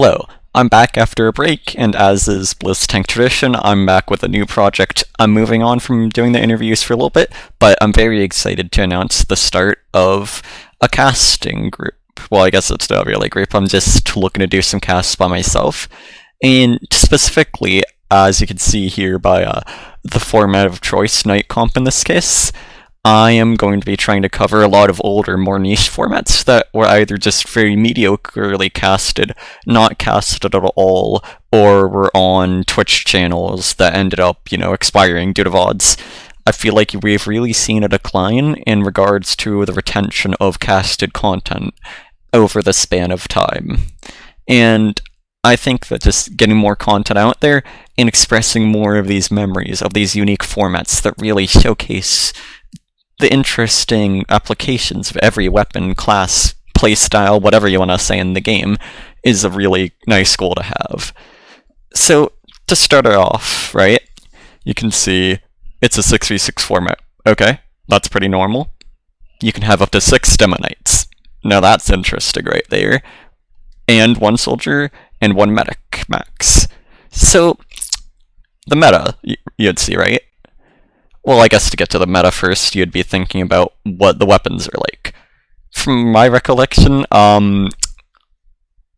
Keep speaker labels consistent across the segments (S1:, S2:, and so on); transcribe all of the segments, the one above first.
S1: Hello, I'm back after a break, and as is Bliss Tank tradition, I'm back with a new project. I'm moving on from doing the interviews for a little bit, but I'm very excited to announce the start of a casting group. Well, I guess it's not really a group, I'm just looking to do some casts by myself. And specifically, as you can see here by the format of choice, Knightcomp in this case, I am going to be trying to cover a lot of older, more niche formats that were either just very mediocrely casted, not casted at all, or were on Twitch channels that ended up, expiring due to VODs. I feel like we've really seen a decline in regards to the retention of casted content over the span of time. And I think that just getting more content out there and expressing more of these memories, of these unique formats that really showcase the interesting applications of every weapon, class, playstyle, whatever you want to say in the game, is a really nice goal to have. So, to start it off, right, you can see it's a 6v6 format. Okay, that's pretty normal. You can have up to 6 Demo Knights. Now that's interesting right there. And 1 soldier and 1 medic max. So, the meta, you'd see, right? Well, I guess to get to the meta first, you'd be thinking about what the weapons are like. From my recollection,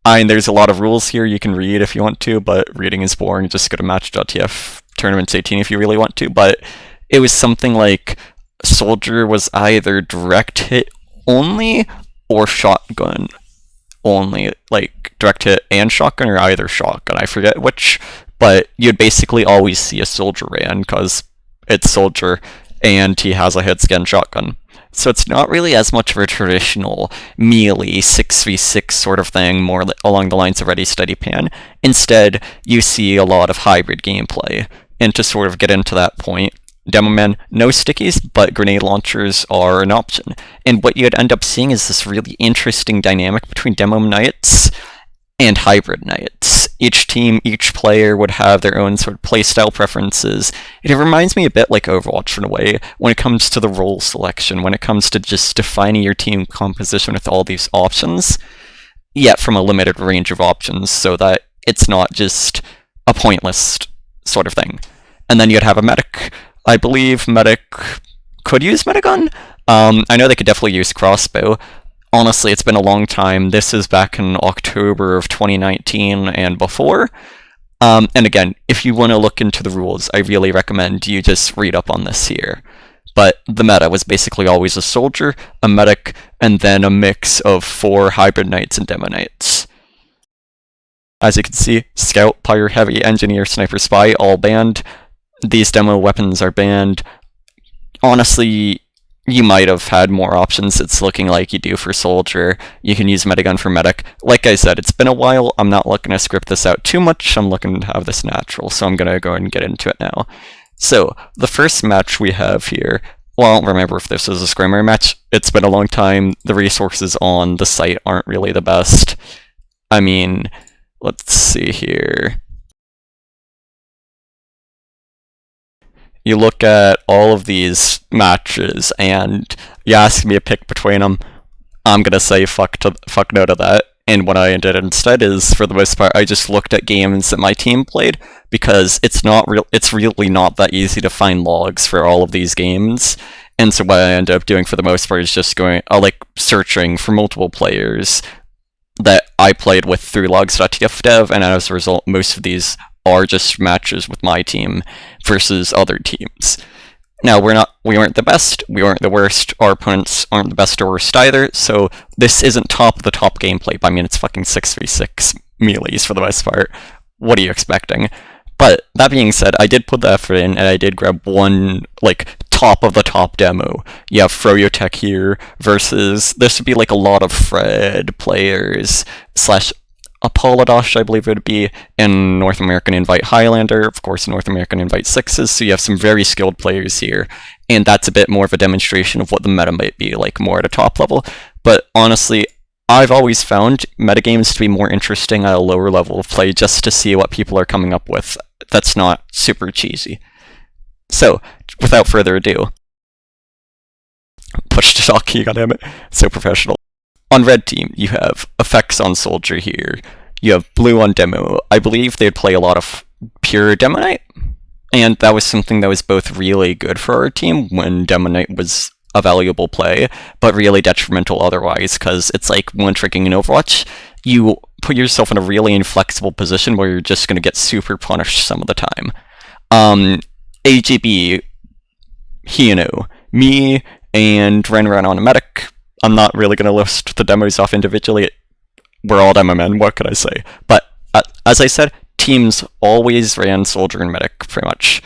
S1: there's a lot of rules here you can read if you want to, but reading is boring. Just go to match.tf tournaments 18 if you really want to. But it was something like soldier was either direct hit only or shotgun only. Like direct hit and shotgun, or either shotgun. I forget which, but you'd basically always see a soldier ran because it's soldier, and he has a hit-scan shotgun. So it's not really as much of a traditional melee 6v6 sort of thing, more along the lines of Ready Steady Pan. Instead, you see a lot of hybrid gameplay. And to sort of get into that point, Demo Man, no stickies, but grenade launchers are an option. And what you'd end up seeing is this really interesting dynamic between Demo Knights and hybrid knights. Each team, each player would have their own sort of playstyle preferences. It reminds me a bit like Overwatch in a way, when it comes to the role selection, when it comes to just defining your team composition with all these options, yet from a limited range of options, so that it's not just a pointless sort of thing. And then you'd have a medic. I believe medic could use medigun. I know they could definitely use crossbow. Honestly, it's been a long time. This is back in October of 2019 and before. And again, if you want to look into the rules, I really recommend you just read up on this here. But the meta was basically always a soldier, a medic, and then a mix of 4 hybrid knights and demo knights. As you can see, scout, pyre, heavy, engineer, sniper, spy, all banned. These demo weapons are banned. Honestly, you might have had more options. It's looking like you do for soldier. You can use medigun for medic. Like I said, it's been a while. I'm not looking to script this out too much. I'm looking to have this natural, so I'm going to go ahead and get into it now. So, the first match we have here, well, I don't remember if this is a scrimmer match. It's been a long time. The resources on the site aren't really the best. I mean, let's see here. You look at all of these matches, and you ask me to pick between them, I'm gonna say fuck no to that. And what I did instead is, for the most part, I just looked at games that my team played, because it's really not that easy to find logs for all of these games. And so what I ended up doing for the most part is just searching for multiple players that I played with through logs.tfdev, and as a result, most of these are just matches with my team versus other teams. Now, we weren't the best, we weren't the worst, our opponents aren't the best or worst either, so this isn't top of the top gameplay. I mean, it's fucking 6v6 melees for the most part. What are you expecting? But, that being said, I did put the effort in, and I did grab one, top of the top demo. You have Froyotech here, versus, this would be a lot of Fred players, / Apollodosh, I believe it would be, in North American Invite Highlander, of course North American Invite 6s, so you have some very skilled players here, and that's a bit more of a demonstration of what the meta might be like more at a top level. But honestly, I've always found metagames to be more interesting at a lower level of play, just to see what people are coming up with that's not super cheesy. So, without further ado, push to shock key, goddammit, so professional. On red team, you have effects on soldier here. you have blue on demo. I believe they'd play a lot of pure Demo Knight, and that was something that was both really good for our team when Demo Knight was a valuable play, but really detrimental otherwise, because it's like one-tricking in Overwatch. You put yourself in a really inflexible position where you're just going to get super punished some of the time. AGB, Hino, me, and Ren on a medic. I'm not really going to list the demos off individually. We're all demo men, what could I say? But as I said, teams always ran soldier and medic, pretty much.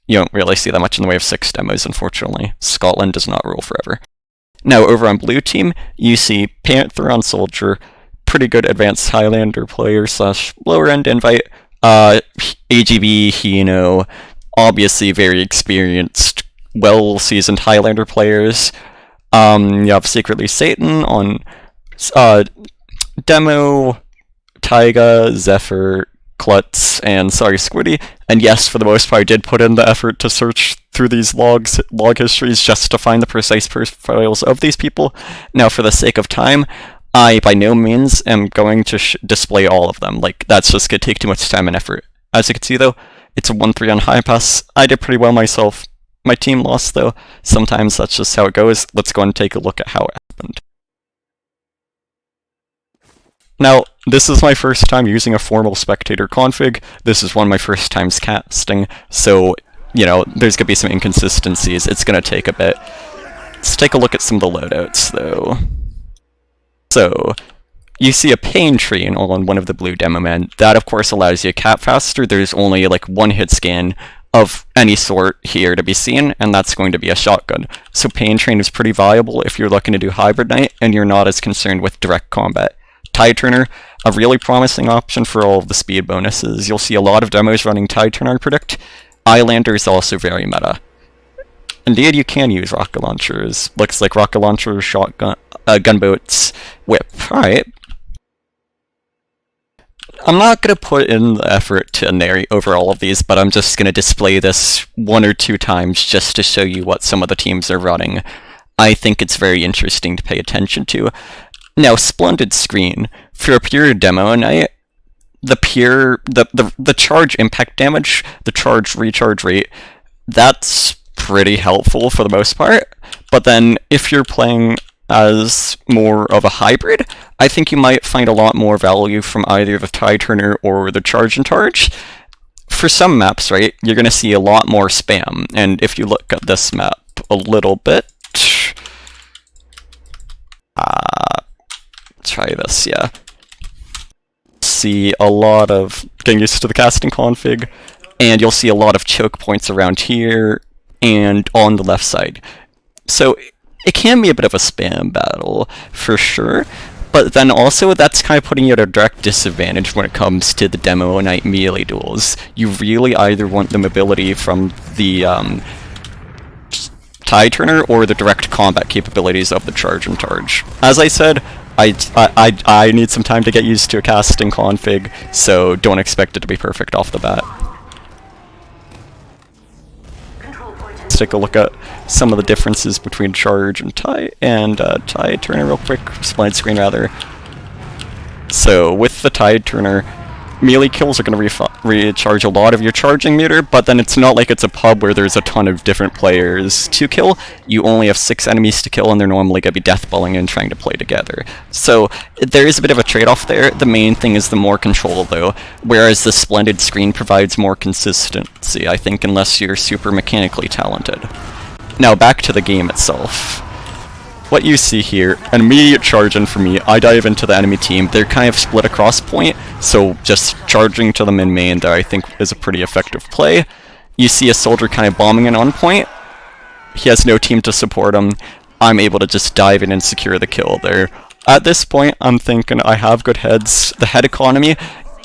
S1: You don't really see that much in the way of 6 demos, unfortunately. Scotland does not rule forever. Now, over on blue team, you see Panther on soldier, pretty good advanced Highlander player / lower end invite, AGB, Hino, obviously very experienced, well-seasoned Highlander players. You have Secretly Satan on demo, Taiga, Zephyr, Klutz, and sorry, Squiddy. And yes, for the most part, I did put in the effort to search through these log histories just to find the precise profiles of these people. Now, for the sake of time, I by no means am going to display all of them. Like, that's just going to take too much time and effort. As you can see, though, it's a 1-3 on high pass. I did pretty well myself. My team lost, though. Sometimes that's just how it goes. Let's go and take a look at how it happened. Now, this is my first time using a formal spectator config. This is one of my first times casting, so, you know, there's going to be some inconsistencies. It's going to take a bit. Let's take a look at some of the loadouts, though. So, you see a pain tree on one of the blue demo men. That, of course, allows you to cap faster. There's only, like, one hit scan of any sort here to be seen, and that's going to be a shotgun. So Pain Train is pretty valuable if you're looking to do Hybrid Knight and you're not as concerned with direct combat. Tide Turner, a really promising option for all of the speed bonuses. You'll see a lot of demos running Tide Turner, I predict. Islander is also very meta. Indeed, you can use rocket launchers. Looks like rocket launchers, shotgun, gunboats, whip. Alright. I'm not going to put in the effort to narrate over all of these, but I'm just going to display this 1 or 2 times just to show you what some of the teams are running. I think it's very interesting to pay attention to. Now, Splendid Screen. For a pure demo night, the charge impact damage, the charge recharge rate, that's pretty helpful for the most part. But then, if you're playing as more of a hybrid, I think you might find a lot more value from either the Tide Turner or the Charge and Charge. For some maps, right, you're going to see a lot more spam, and if you look at this map a little bit, try this, yeah. See a lot of getting used to the casting config, and you'll see a lot of choke points around here and on the left side. So it can be a bit of a spam battle, for sure, but then also that's kind of putting you at a direct disadvantage when it comes to the Demo Knight melee duels. You really either want the mobility from the Tide Turner or the direct combat capabilities of the Charge and Charge. As I said, I need some time to get used to a casting config, so don't expect it to be perfect off the bat. Let's take a look at some of the differences between Charge and Tide Turner real quick, Splendid Screen rather. So with the Tide Turner, melee kills are going to recharge a lot of your charging meter, but then it's not like it's a pub where there's a ton of different players to kill. You only have 6 enemies to kill, and they're normally going to be deathballing and trying to play together. So there is a bit of a trade-off there. The main thing is the more control, though, whereas the Splendid Screen provides more consistency, I think, unless you're super mechanically talented. Now back to the game itself. What you see here, an immediate charge in for me, I dive into the enemy team, they're kind of split across point, so just charging to them in main there I think is a pretty effective play. You see a soldier kind of bombing in on point, he has no team to support him, I'm able to just dive in and secure the kill there. At this point, I'm thinking I have good heads. The head economy,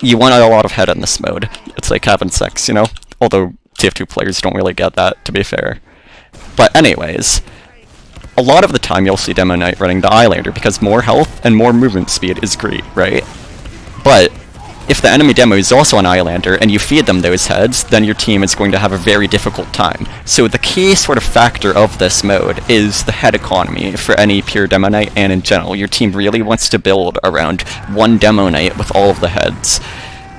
S1: you want a lot of head in this mode. It's like having sex, you know? Although TF2 players don't really get that, to be fair. But anyways, a lot of the time you'll see Demo Knight running the Islander because more health and more movement speed is great, right? But if the enemy demo is also an Islander and you feed them those heads, then your team is going to have a very difficult time. So the key sort of factor of this mode is the head economy for any pure Demo Knight, and in general, your team really wants to build around one Demo Knight with all of the heads,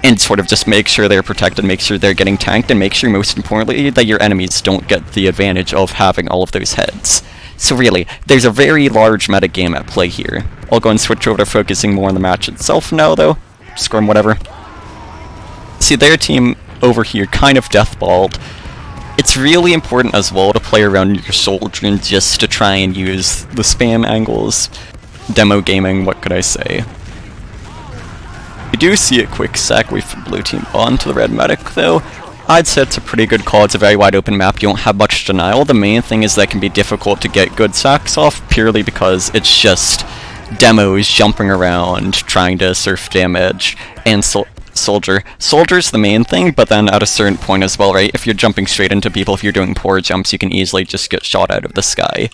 S1: and sort of just make sure they're protected, make sure they're getting tanked, and make sure, most importantly, that your enemies don't get the advantage of having all of those heads. So really, there's a very large meta game at play here. I'll go and switch over to focusing more on the match itself now, though. Scoring whatever. See, their team over here kind of deathballed. It's really important as well to play around your soldier and just to try and use the spam angles. Demo gaming, what could I say? We do see a quick sack away from blue team onto the red medic, though. I'd say it's a pretty good call. It's a very wide open map. You don't have much denial. The main thing is that it can be difficult to get good sacks off purely because it's just demos jumping around, trying to surf damage, and soldier. Soldier's the main thing, but then at a certain point as well, right? If you're jumping straight into people, if you're doing poor jumps, you can easily just get shot out of the sky.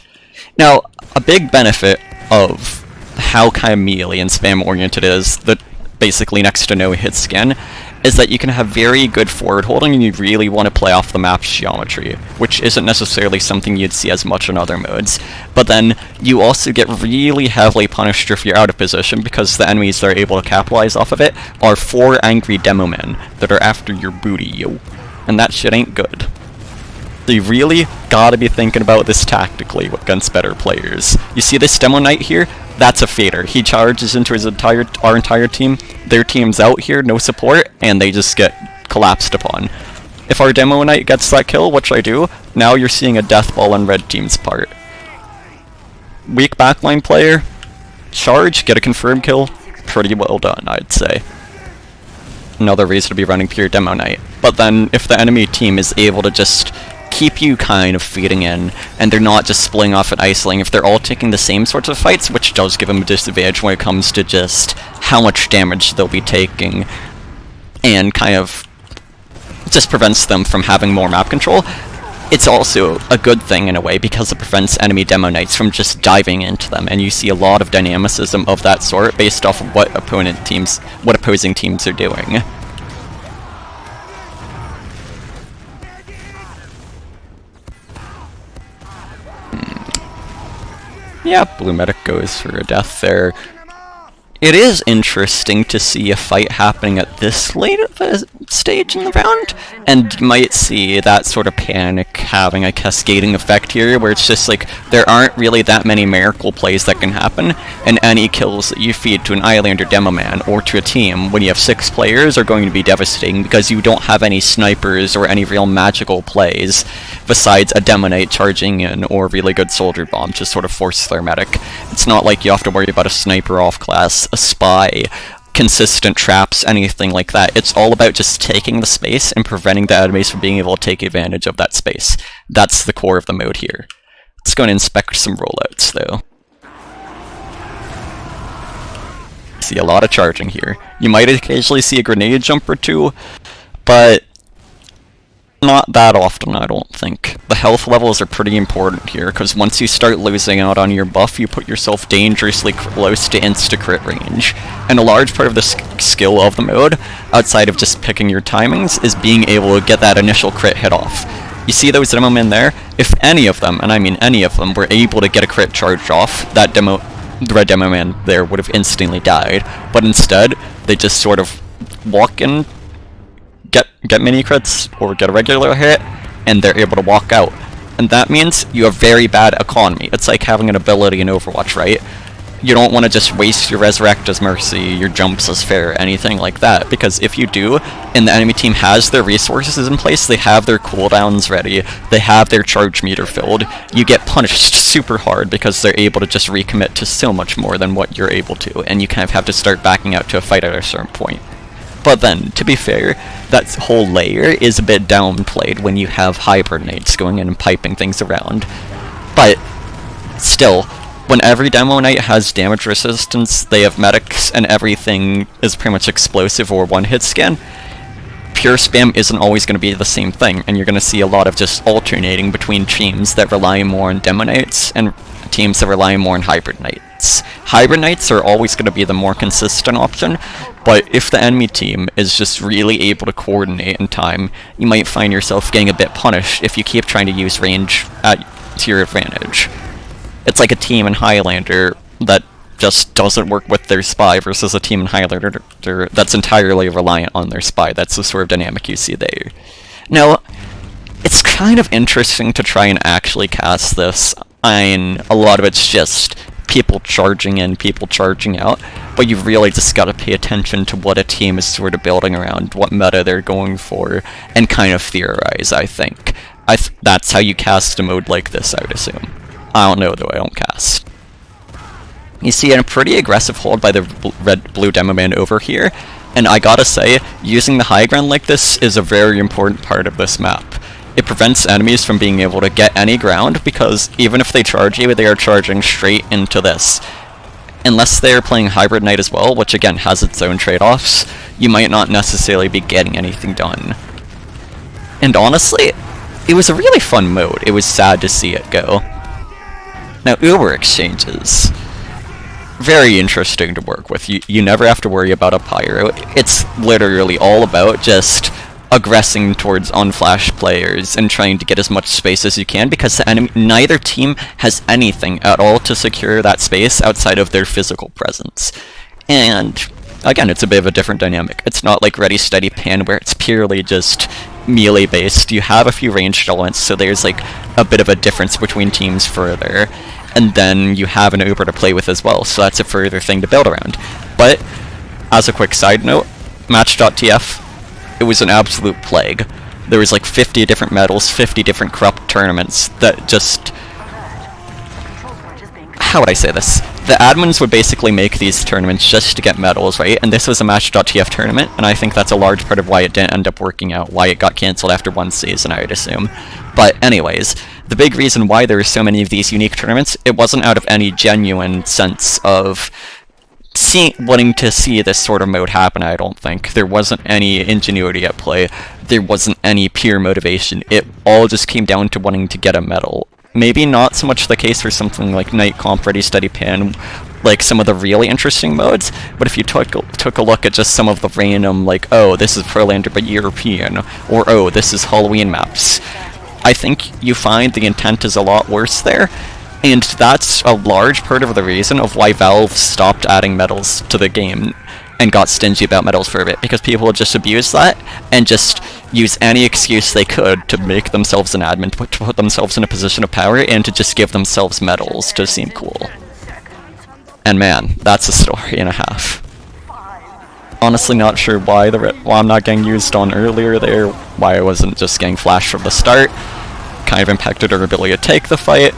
S1: Now, a big benefit of how kind of melee and spam oriented is, that basically next to no hit scan, is that you can have very good forward holding and you really want to play off the map's geometry, which isn't necessarily something you'd see as much in other modes. But then you also get really heavily punished if you're out of position, because the enemies that are able to capitalize off of it are 4 angry demo men that are after your booty, yo. And that shit ain't good. So you really gotta be thinking about this tactically against better players. You see this Demo Knight here? That's a fader. He charges into our entire team. Their team's out here, no support, and they just get collapsed upon. If our Demo Knight gets that kill, which I do, now you're seeing a death ball on red team's part. Weak backline player, charge, get a confirmed kill, pretty well done, I'd say. Another reason to be running pure Demo Knight. But then, if the enemy team is able to just keep you kind of feeding in, and they're not just splitting off and isolating, if they're all taking the same sorts of fights, which does give them a disadvantage when it comes to just how much damage they'll be taking, and kind of just prevents them from having more map control, it's also a good thing in a way, because it prevents enemy Demo Knights from just diving into them, and you see a lot of dynamicism of that sort based off of what opposing teams are doing. Yeah, blue medic goes for a death there. It is interesting to see a fight happening at this late of a stage in the round, and you might see that sort of panic having a cascading effect here, where it's just like, there aren't really that many miracle plays that can happen, and any kills that you feed to an Islander Demo Man, or to a team when you have 6 players, are going to be devastating, because you don't have any snipers or any real magical plays, besides a Demo Knight charging in, or really good soldier bomb to sort of force their medic. It's not like you have to worry about a sniper off class, a spy, consistent traps, anything like that. It's all about just taking the space and preventing the enemies from being able to take advantage of that space. That's the core of the mode here. Let's go and inspect some rollouts, though. See a lot of charging here. You might occasionally see a grenade jump or two, but not that often, I don't think. The health levels are pretty important here, because once you start losing out on your buff, you put yourself dangerously close to insta-crit range. And a large part of the skill of the mode, outside of just picking your timings, is being able to get that initial crit hit off. You see those demo men there? If any of them, and I mean any of them, were able to get a crit charge off, the red demo man there would have instantly died. But instead, they just sort of walk in, get mini crits, or get a regular hit, and they're able to walk out. And that means you have very bad economy. It's like having an ability in Overwatch, right? You don't want to just waste your Resurrect as Mercy, your jumps as Fair, anything like that, because if you do, and the enemy team has their resources in place, they have their cooldowns ready, they have their charge meter filled, you get punished super hard because they're able to just recommit to so much more than what you're able to, and you kind of have to start backing out to a fight at a certain point. But then, to be fair, that whole layer is a bit downplayed when you have hybrid Knights going in and piping things around. But, still, when every Demo Knight has damage resistance, they have medics, and everything is pretty much explosive or one-hit scan, pure spam isn't always going to be the same thing, and you're going to see a lot of just alternating between teams that rely more on Demo Knights and teams that rely more on hybrid Knight. Knights. Hybrid Knights are always going to be the more consistent option, but if the enemy team is just really able to coordinate in time, you might find yourself getting a bit punished if you keep trying to use range to your advantage. It's like a team in Highlander that just doesn't work with their spy versus a team in Highlander that's entirely reliant on their spy. That's the sort of dynamic you see there. Now, it's kind of interesting to try and actually cast this, and a lot of it's just people charging in, people charging out, but you've really just got to pay attention to what a team is sort of building around, what meta they're going for, and kind of theorize, I think. That's how you cast a mode like this, I would assume. I don't know, though, I don't cast. You see a pretty aggressive hold by the red-blue demo man over here, and I gotta say, using the high ground like this is a very important part of this map. It prevents enemies from being able to get any ground, because even if they charge you, they are charging straight into this. Unless they are playing Hybrid Knight as well, which again has its own trade-offs, you might not necessarily be getting anything done. And honestly, it was a really fun mode. It was sad to see it go. Now, Uber exchanges. Very interesting to work with. You never have to worry about a pyro. It's literally all about just aggressing towards unflash players and trying to get as much space as you can, because the neither team has anything at all to secure that space outside of their physical presence. And again, it's a bit of a different dynamic. It's not like Ready Steady Pan where it's purely just melee based. You have a few ranged elements, so there's like a bit of a difference between teams further. And then you have an Uber to play with as well, so that's a further thing to build around. But, as a quick side note, Match.tf, it was an absolute plague. There was like 50 different medals, 50 different corrupt tournaments that just... How would I say this? The admins would basically make these tournaments just to get medals, right? And this was a Match.tf tournament, and I think that's a large part of why it didn't end up working out, why it got cancelled after one season, I would assume. But anyways, the big reason why there were so many of these unique tournaments, it wasn't out of any genuine sense of wanting to see this sort of mode happen, I don't think. There wasn't any ingenuity at play. There wasn't any pure motivation. It all just came down to wanting to get a medal. Maybe not so much the case for something like Knightcomp, Ready Steady Pan, like some of the really interesting modes, but if you took a look at just some of the random, like, oh, this is Prolander but European, or oh, this is Halloween maps, I think you find the intent is a lot worse there, and that's a large part of the reason of why Valve stopped adding medals to the game and got stingy about medals for a bit, because people would just abuse that and just use any excuse they could to make themselves an admin, to put themselves in a position of power, and to just give themselves medals to seem cool. And man, that's a story and a half. Honestly not sure why I'm not getting used on earlier there, why I wasn't just getting flashed from the start. Kind of impacted our ability to take the fight,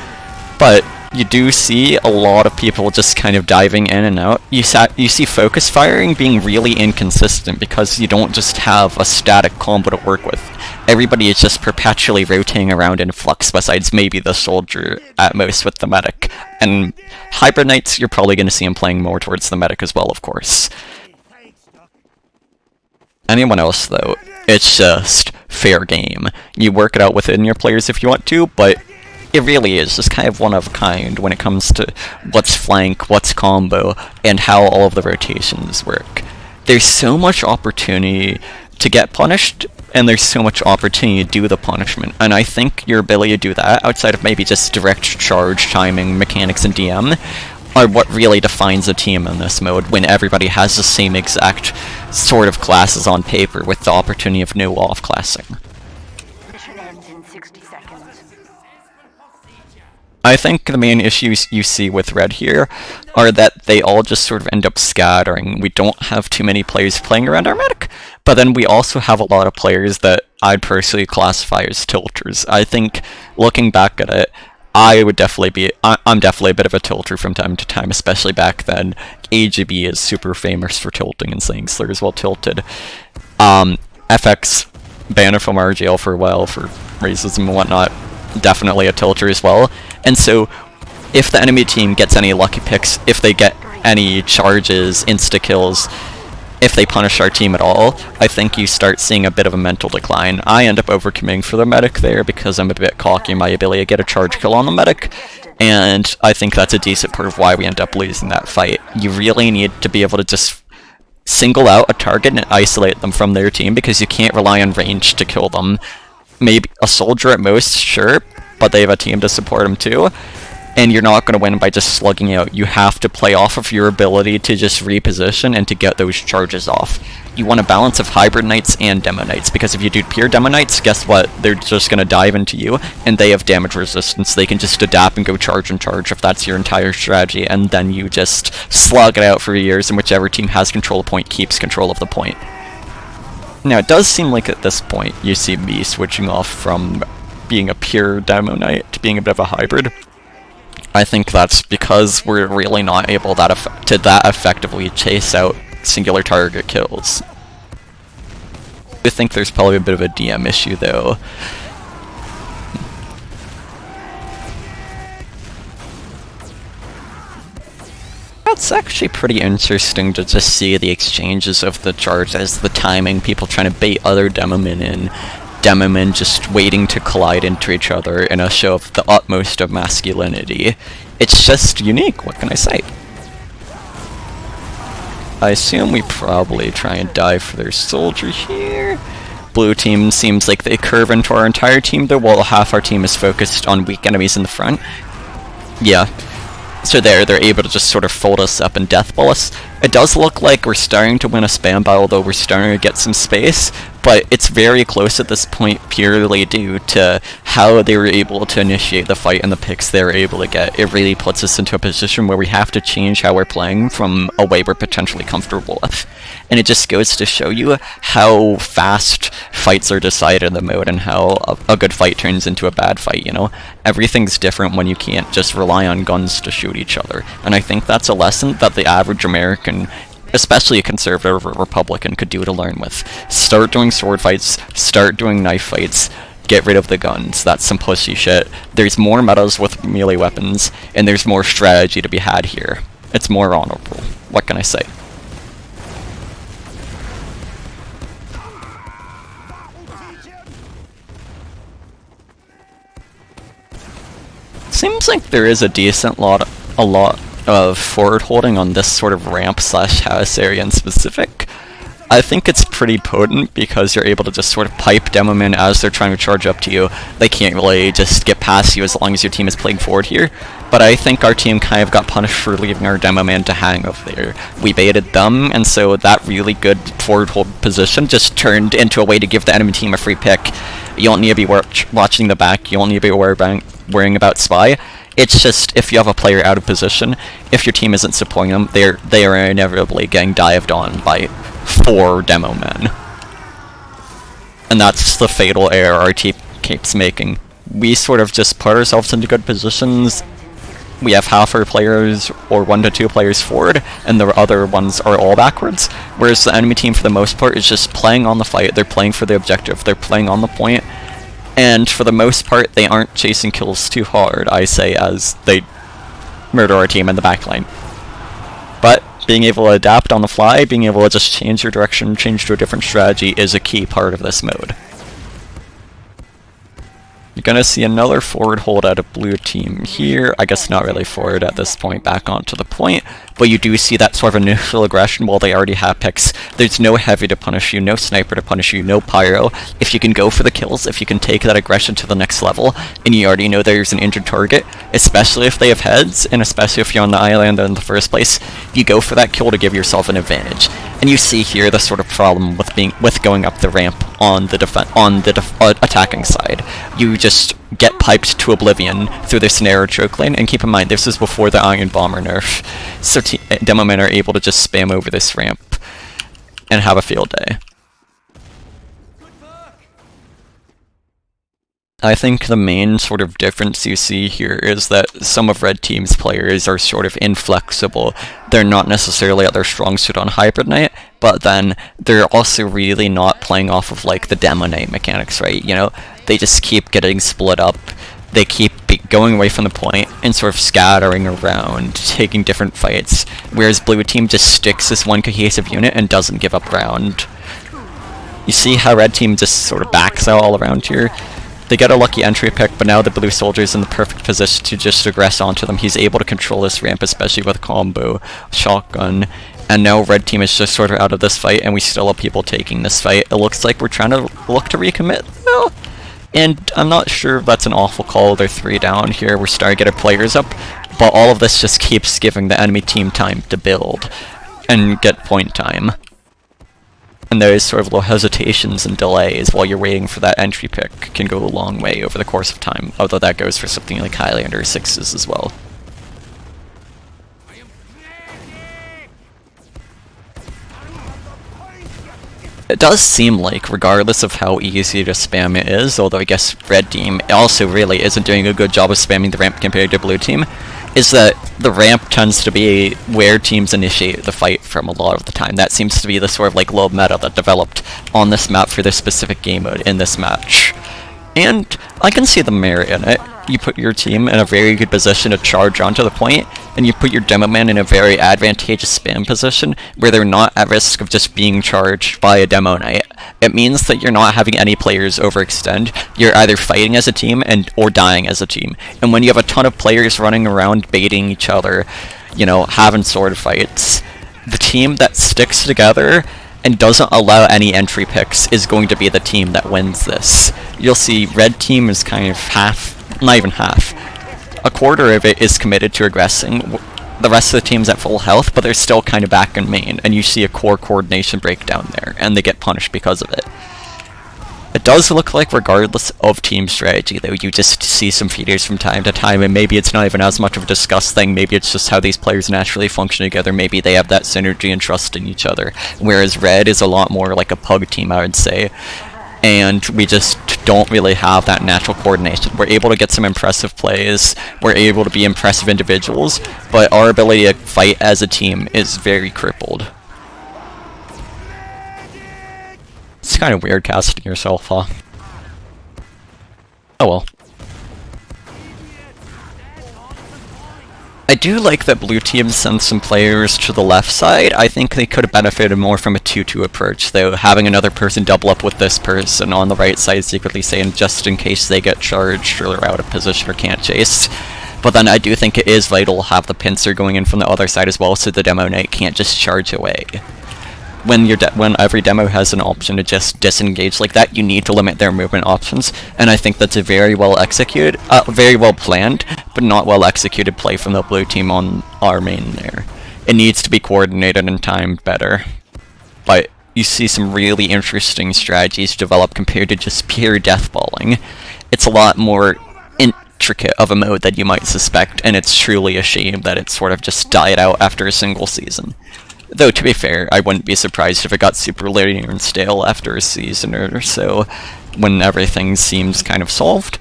S1: but you do see a lot of people just kind of diving in and out. You see focus firing being really inconsistent because you don't just have a static combo to work with. Everybody is just perpetually rotating around in flux, besides maybe the soldier at most with the medic. And Hybrid Knights, you're probably going to see him playing more towards the medic as well, of course. Anyone else, though, it's just fair game. You work it out within your players if you want to, but it really is just kind of one of a kind when it comes to what's flank, what's combo, and how all of the rotations work. There's so much opportunity to get punished, and there's so much opportunity to do the punishment, and I think your ability to do that, outside of maybe just direct charge, timing, mechanics, and DM, are what really defines a team in this mode, when everybody has the same exact sort of classes on paper with the opportunity of no off-classing.
S2: Mission ends in 60 seconds.
S1: I think the main issues you see with Red here are that they all just sort of end up scattering. We don't have too many players playing around our medic, but then we also have a lot of players that I'd personally classify as tilters. I think, looking back at it, I'm definitely a bit of a tilter from time to time, especially back then. AGB is super famous for tilting and saying slurs while tilted. FX, banned from RGL for a while for racism and whatnot, definitely a tilter as well. And so, if the enemy team gets any lucky picks, if they get any charges, insta-kills, if they punish our team at all, I think you start seeing a bit of a mental decline. I end up overcommitting for the medic there because I'm a bit cocky in my ability to get a charge kill on the medic, and I think that's a decent part of why we end up losing that fight. You really need to be able to just single out a target and isolate them from their team, because you can't rely on range to kill them. Maybe a soldier at most, sure, but they have a team to support them too. And you're not going to win by just slugging out. You have to play off of your ability to just reposition and to get those charges off. You want a balance of hybrid knights and demo knights, because if you do pure demo knights, guess what? They're just going to dive into you, and they have damage resistance. They can just adapt and go charge and charge if that's your entire strategy, and then you just slug it out for years, and whichever team has control of the point keeps control of the point. Now, it does seem like at this point you see me switching off from being a pure demo knight to being a bit of a hybrid. I think that's because we're really not able to that effectively chase out singular target kills. I think there's probably a bit of a DM issue though. That's actually pretty interesting to just see the exchanges of the charges, the timing, people trying to bait other demomen in. Demomen just waiting to collide into each other in a show of the utmost of masculinity. It's just unique, what can I say? I assume we probably try and dive for their soldier here. Blue team seems like they curve into our entire team though, while half our team is focused on weak enemies in the front. Yeah. So they're able to just sort of fold us up and deathball us. It does look like we're starting to win a spam battle, though we're starting to get some space, but it's very close at this point purely due to how they were able to initiate the fight and the picks they were able to get. It really puts us into a position where we have to change how we're playing from a way we're potentially comfortable with. And it just goes to show you how fast fights are decided in the mode and how a good fight turns into a bad fight, you know? Everything's different when you can't just rely on guns to shoot each other. And I think that's a lesson that the average American, especially a conservative or Republican, could do to learn with. Start doing sword fights, start doing knife fights, get rid of the guns. That's some pussy shit. There's more metas with melee weapons, and there's more strategy to be had here. It's more honorable. What can I say? Seems like there is a lot of forward holding on this sort of ramp slash house area in specific. I think it's pretty potent because you're able to just sort of pipe demomen as they're trying to charge up to you. They can't really just get past you as long as your team is playing forward here. But I think our team kind of got punished for leaving our demoman to hang over there. We baited them, and so that really good forward hold position just turned into a way to give the enemy team a free pick. You don't need to be watching the back, you don't need to be worrying about spy. It's just, if you have a player out of position, if your team isn't supporting them, they are inevitably getting dived on by 4 demo men. And that's the fatal error our team keeps making. We sort of just put ourselves into good positions. We have half our players, or 1 to 2 players forward, and the other ones are all backwards. Whereas the enemy team, for the most part, is just playing on the fight, they're playing for the objective, they're playing on the point. And for the most part, they aren't chasing kills too hard, I say, as they murder our team in the backline. But being able to adapt on the fly, being able to just change your direction, change to a different strategy, is a key part of this mode. You're gonna see another forward hold out of blue team here. I guess not really forward at this point, back onto the point. But you do see that sort of initial aggression while they already have picks. There's no heavy to punish you, no sniper to punish you, no pyro. If you can go for the kills, if you can take that aggression to the next level, and you already know there's an injured target, especially if they have heads, and especially if you're on the island in the first place, you go for that kill to give yourself an advantage. And you see here the sort of problem with going up the ramp on the attacking side. You just get piped to oblivion through this narrow choke lane, and keep in mind this is before the Iron Bomber nerf, so demo men are able to just spam over this ramp and have a field day. I think the main sort of difference you see here is that some of Red Team's players are sort of inflexible. They're not necessarily at their strong suit on Hybrid Knight, but then they're also really not playing off of like the Demo Knight mechanics, right? You know, they just keep getting split up. They keep going away from the point and sort of scattering around, taking different fights, whereas blue team just sticks as one cohesive unit and doesn't give up ground. You see how red team just sort of backs out all around here? They get a lucky entry pick, but now the blue soldier's in the perfect position to just aggress onto them. He's able to control this ramp, especially with combo, shotgun, and now red team is just sort of out of this fight, and we still have people taking this fight. It looks like we're trying to look to recommit, though. And I'm not sure if that's an awful call. They're 3 down here. We're starting to get our players up, but all of this just keeps giving the enemy team time to build and get point time. And those sort of little hesitations and delays while you're waiting for that entry pick can go a long way over the course of time, although that goes for something like Highlander 6s as well. It does seem like, regardless of how easy to spam it is, although I guess red team also really isn't doing a good job of spamming the ramp compared to blue team, is that the ramp tends to be where teams initiate the fight from a lot of the time. That seems to be the sort of like low meta that developed on this map for this specific game mode in this match. And I can see the merit in it. You put your team in a very good position to charge onto the point, and you put your demo man in a very advantageous spam position where they're not at risk of just being charged by a demo knight. It means that you're not having any players overextend. You're either fighting as a team or dying as a team. And when you have a ton of players running around baiting each other, you know, having sword fights, the team that sticks together and doesn't allow any entry picks is going to be the team that wins this. You'll see red team is kind of half, not even half. A quarter of it is committed to aggressing. The rest of the team's at full health, but they're still kind of back in main, and you see a core coordination breakdown there, and they get punished because of it. It does look like, regardless of team strategy, though, you just see some feeders from time to time, and maybe it's not even as much of a discussed thing, maybe it's just how these players naturally function together, maybe they have that synergy and trust in each other, whereas red is a lot more like a pug team, I would say, and we just don't really have that natural coordination. We're able to get some impressive plays, we're able to be impressive individuals, but our ability to fight as a team is very crippled. It's kind of weird casting yourself, huh? Oh well. I do like that blue team sent some players to the left side. I think they could have benefited more from a 2-2 approach, though, having another person double up with this person on the right side secretly saying just in case they get charged or they're out of position or can't chase. But then I do think it is vital to have the pincer going in from the other side as well, so the demo knight can't just charge away. When every demo has an option to just disengage like that, you need to limit their movement options, and I think that's a very well executed, very well planned, but not well executed play from the blue team on our main there. It needs to be coordinated and timed better, but you see some really interesting strategies develop compared to just pure deathballing. It's a lot more intricate of a mode than you might suspect, and it's truly a shame that it sort of just died out after a single season. Though, to be fair, I wouldn't be surprised if it got super linear and stale after a season or so, when everything seems kind of solved.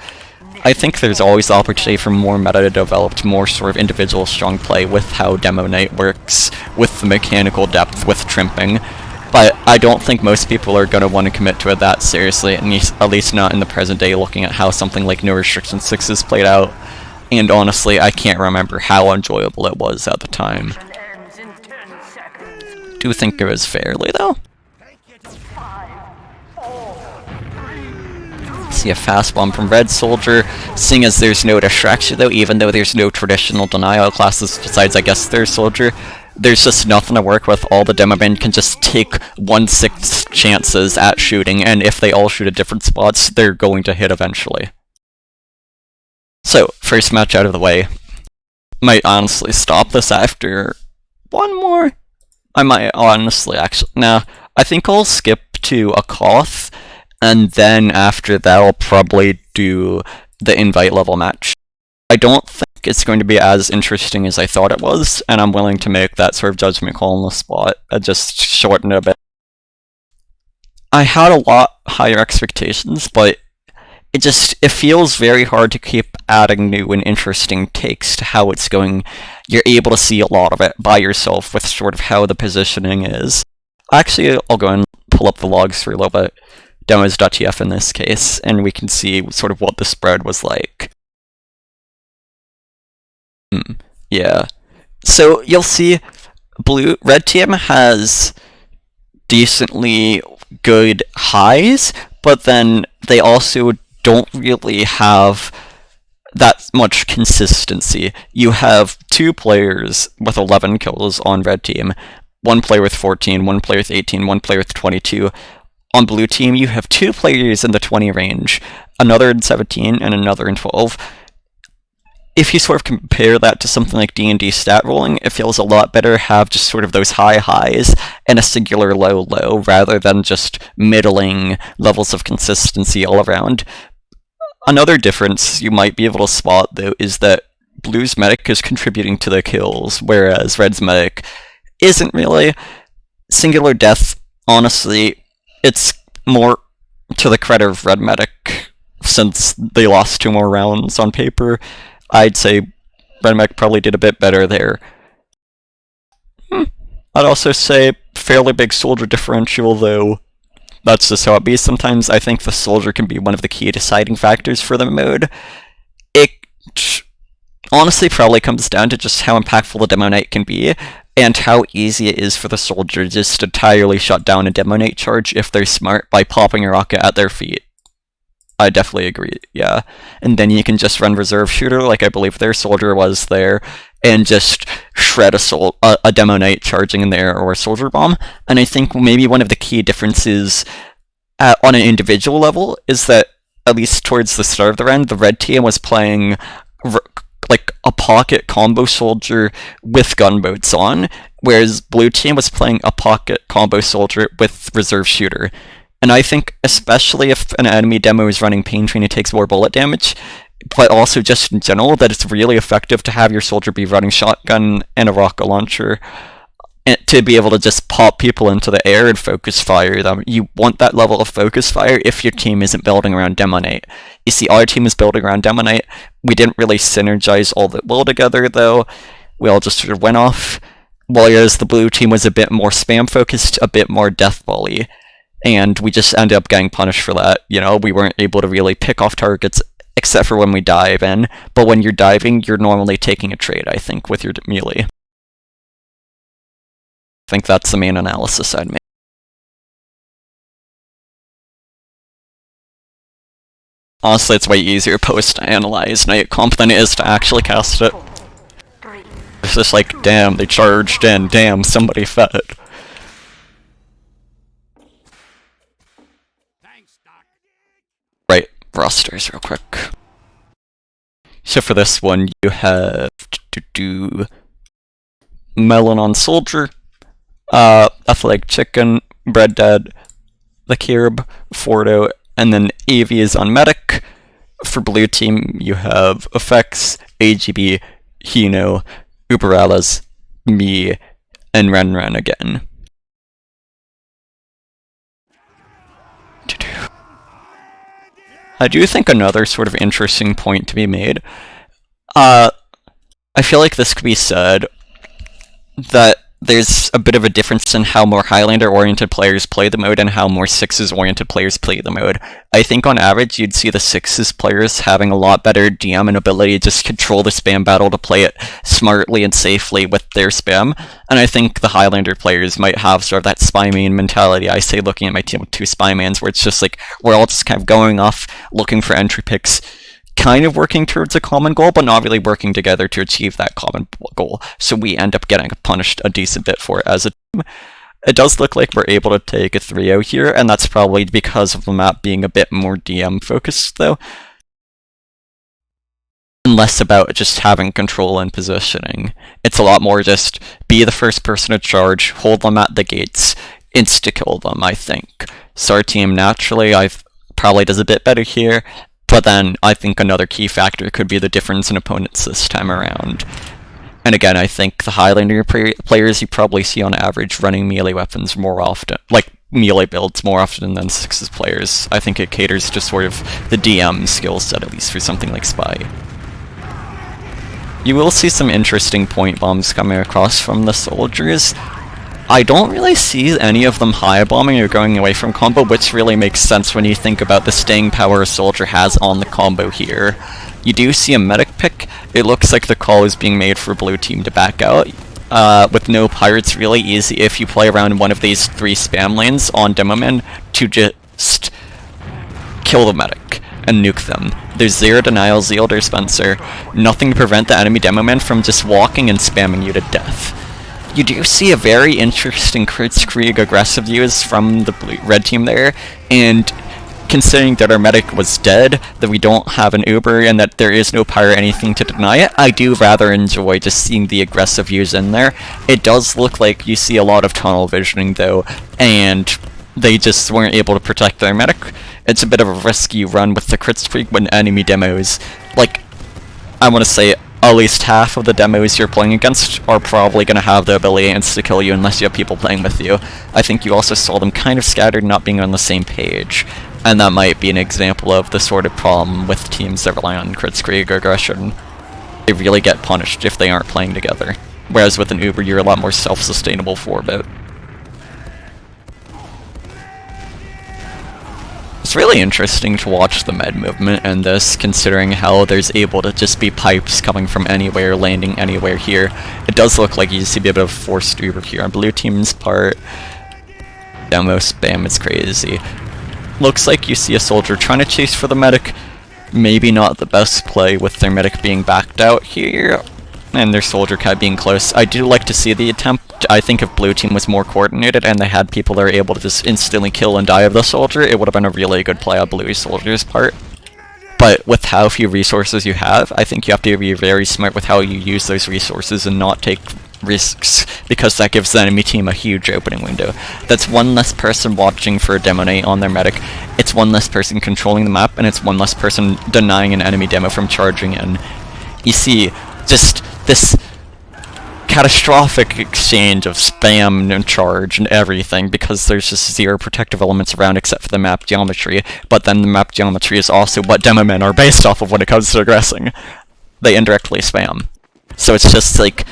S1: I think there's always the opportunity for more meta to develop, more sort of individual strong play with how Demo Knight works, with the mechanical depth, with trimping, but I don't think most people are going to want to commit to it that seriously, at least not in the present day, looking at how something like No Restriction 6 played out, and honestly, I can't remember how enjoyable it was at the time. Do think it was fairly, though. See a fast bomb from Red Soldier, seeing as there's no distraction though, even though there's no traditional denial classes besides I guess their Soldier, there's just nothing to work with. All the demo men can just take 1/6 chances at shooting, and if they all shoot at different spots, they're going to hit eventually. So, first match out of the way. Might honestly stop this after one more. I might honestly actually, nah, I think I'll skip to a Koth, and then after that I'll probably do the invite level match. I don't think it's going to be as interesting as I thought it was, and I'm willing to make that sort of judgment call on the spot. I just shorten it a bit. I had a lot higher expectations, but it feels very hard to keep adding new and interesting takes to how it's going. You're able to see a lot of it by yourself with sort of how the positioning is. Actually, I'll go and pull up the logs for a little bit, demos.tf in this case, and we can see sort of what the spread was like. Yeah. So you'll see red team has decently good highs, but then they also don't really have that much consistency. You have 2 players with 11 kills on red team, 1 player with 14, 1 player with 18, 1 player with 22. On blue team, you have 2 players in the 20 range, another in 17 and another in 12. If you sort of compare that to something like D&D stat rolling, it feels a lot better to have just sort of those high highs and a singular low low, rather than just middling levels of consistency all around. Another difference you might be able to spot, though, is that blue's medic is contributing to the kills, whereas red's medic isn't really. Singular death, honestly, it's more to the credit of red medic, since they lost 2 more rounds on paper. I'd say red medic probably did a bit better there. I'd also say fairly big soldier differential, though that's just how it be. Sometimes I think the soldier can be one of the key deciding factors for the mode. It honestly probably comes down to just how impactful the Demo Knight can be, and how easy it is for the soldier just to entirely shut down a Demo Knight charge if they're smart by popping a rocket at their feet. I definitely agree, yeah. And then you can just run reserve shooter, like I believe their soldier was there, and just shred a Demo Knight charging in there, or a soldier bomb. And I think maybe one of the key differences on an individual level is that, at least towards the start of the round, the red team was playing like a pocket combo soldier with gunboats on, whereas blue team was playing a pocket combo soldier with reserve shooter. And I think, especially if an enemy demo is running Pain Train, it takes more bullet damage, but also just in general, that it's really effective to have your soldier be running shotgun and a rocket launcher, and to be able to just pop people into the air and focus fire them. You want that level of focus fire if your team isn't building around Demo Knight. You see, our team is building around Demo Knight. We didn't really synergize all that well together, though. We all just sort of went off, whereas the blue team was a bit more spam-focused, a bit more death volley. And we just ended up getting punished for that. You know, we weren't able to really pick off targets, except for when we dive in. But when you're diving, you're normally taking a trade, I think, with your melee. I think that's the main analysis I'd make. Honestly, it's way easier post-analyze Knightcomp than it is to actually cast it. It's just like, damn, they charged in, damn, somebody fed it. Right, rosters real quick. So for this one, you have to do Melon on Soldier, Athletic Chicken, Bread Dead, the Kirb, Fordo, and then AV is on Medic. For blue team, you have Effects, AGB, Hino, Uberalas, me, and Renren again. I do think another sort of interesting point to be made, I feel like this could be said, that there's a bit of a difference in how more Highlander-oriented players play the mode and how more Sixes-oriented players play the mode. I think on average you'd see the Sixes players having a lot better DM and ability to just control the spam battle to play it smartly and safely with their spam, and I think the Highlander players might have sort of that spy main mentality. I say looking at my team with 2 spy mans, where it's just like, we're all just kind of going off, looking for entry picks, kind of working towards a common goal, but not really working together to achieve that common goal. So we end up getting punished a decent bit for it as a team. It does look like we're able to take a 3-0 here, and that's probably because of the map being a bit more DM focused, though. And less about just having control and positioning. It's a lot more just be the first person to charge, hold them at the gates, insta-kill them, I think. So our team naturally probably does a bit better here. But then, I think another key factor could be the difference in opponents this time around. And again, I think the Highlander players you probably see on average running melee weapons more often, like melee builds more often than Sixes players. I think it caters to sort of the DM skill set, at least for something like Spy. You will see some interesting point bombs coming across from the soldiers. I don't really see any of them high bombing or going away from combo, which really makes sense when you think about the staying power a soldier has on the combo here. You do see a medic pick. It looks like the call is being made for blue team to back out. With no pirates, really easy if you play around one of these 3 spam lanes on Demoman to just kill the medic and nuke them. There's zero denial, zero dispenser, nothing to prevent the enemy Demoman from just walking and spamming you to death. You do see a very interesting Kritzkrieg aggressive use from the red team there, and considering that our medic was dead, that we don't have an Uber, and that there is no pyre or anything to deny it, I do rather enjoy just seeing the aggressive use in there. It does look like you see a lot of tunnel visioning though, and they just weren't able to protect their medic. It's a bit of a risky run with the Kritzkrieg when enemy demos, like, I want to say at least half of the demos you're playing against are probably going to have the ability to insta-kill you unless you have people playing with you. I think you also saw them kind of scattered, not being on the same page, and that might be an example of the sort of problem with teams that rely on Kritzkrieg aggression. They really get punished if they aren't playing together, whereas with an Uber you're a lot more self-sustainable for a bit. It's really interesting to watch the med movement in this, considering how there's able to just be pipes coming from anywhere, landing anywhere here. It does look like you see a bit of forced Uber here on blue team's part. Demo spam is crazy. Looks like you see a soldier trying to chase for the medic. Maybe not the best play with their medic being backed out here, and their soldier kind of being close. I do like to see the attempt. I think if blue team was more coordinated and they had people that are able to just instantly kill and die of the soldier, it would have been a really good play on blue soldier's part. But with how few resources you have, I think you have to be very smart with how you use those resources and not take risks, because that gives the enemy team a huge opening window. That's one less person watching for a Demonate on their medic, it's one less person controlling the map, and it's one less person denying an enemy demo from charging in. You see, just this catastrophic exchange of spam and charge and everything, because there's just zero protective elements around except for the map geometry, but then the map geometry is also what demo men are based off of when it comes to aggressing. They indirectly spam. So it's just like,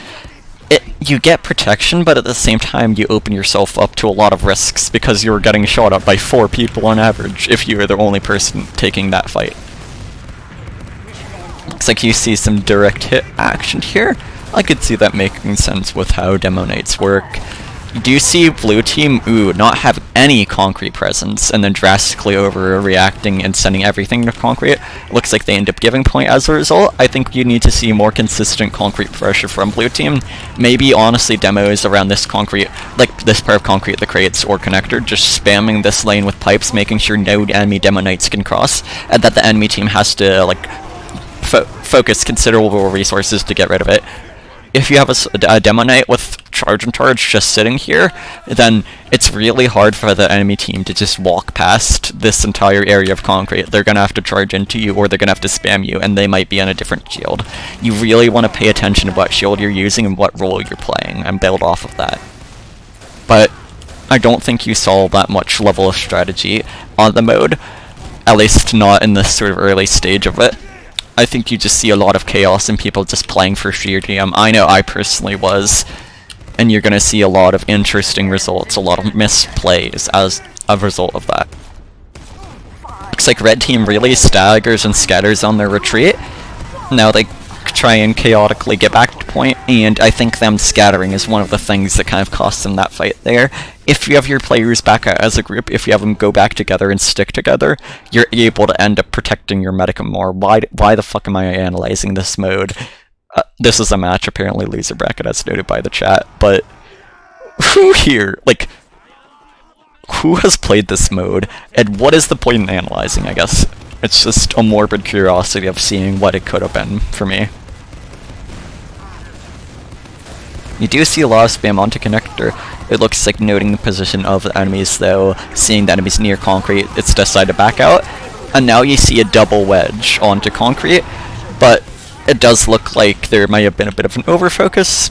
S1: you get protection, but at the same time you open yourself up to a lot of risks, because you're getting shot at by 4 people on average if you're the only person taking that fight. Looks like you see some direct hit action here. I could see that making sense with how Demonates work. You do see blue team, not have any concrete presence, and then drastically overreacting and sending everything to concrete. Looks like they end up giving point as a result. I think you need to see more consistent concrete pressure from blue team. Maybe honestly demos around this concrete, like this pair of concrete, the crates or connector, just spamming this lane with pipes, making sure no enemy Demonites can cross, and that the enemy team has to like focus considerable resources to get rid of it. If you have a Demonite with charge and charge just sitting here, then it's really hard for the enemy team to just walk past this entire area of concrete. They're gonna have to charge into you, or they're gonna have to spam you, and they might be on a different shield. You really want to pay attention to what shield you're using and what role you're playing, and build off of that. But I don't think you saw that much level of strategy on the mode, at least not in this sort of early stage of it. I think you just see a lot of chaos and people just playing for sheer GM. I know I personally was, and you're gonna see a lot of interesting results, a lot of misplays as a result of that. Looks like red team really staggers and scatters on their retreat. Now they try and chaotically get back to point, and I think them scattering is one of the things that kind of cost them that fight there. If you have your players back out as a group, if you have them go back together and stick together, you're able to end up protecting your medic more. Why the fuck am I analyzing this mode? This is a match, apparently loser bracket as noted by the chat, but who here, like, who has played this mode, and what is the point in analyzing, I guess? It's just a morbid curiosity of seeing what it could have been for me. You do see a lot of spam onto connector. It looks like noting the position of the enemies though, seeing the enemies near concrete, it's decided to back out. And now you see a double wedge onto concrete, but it does look like there might have been a bit of an overfocus.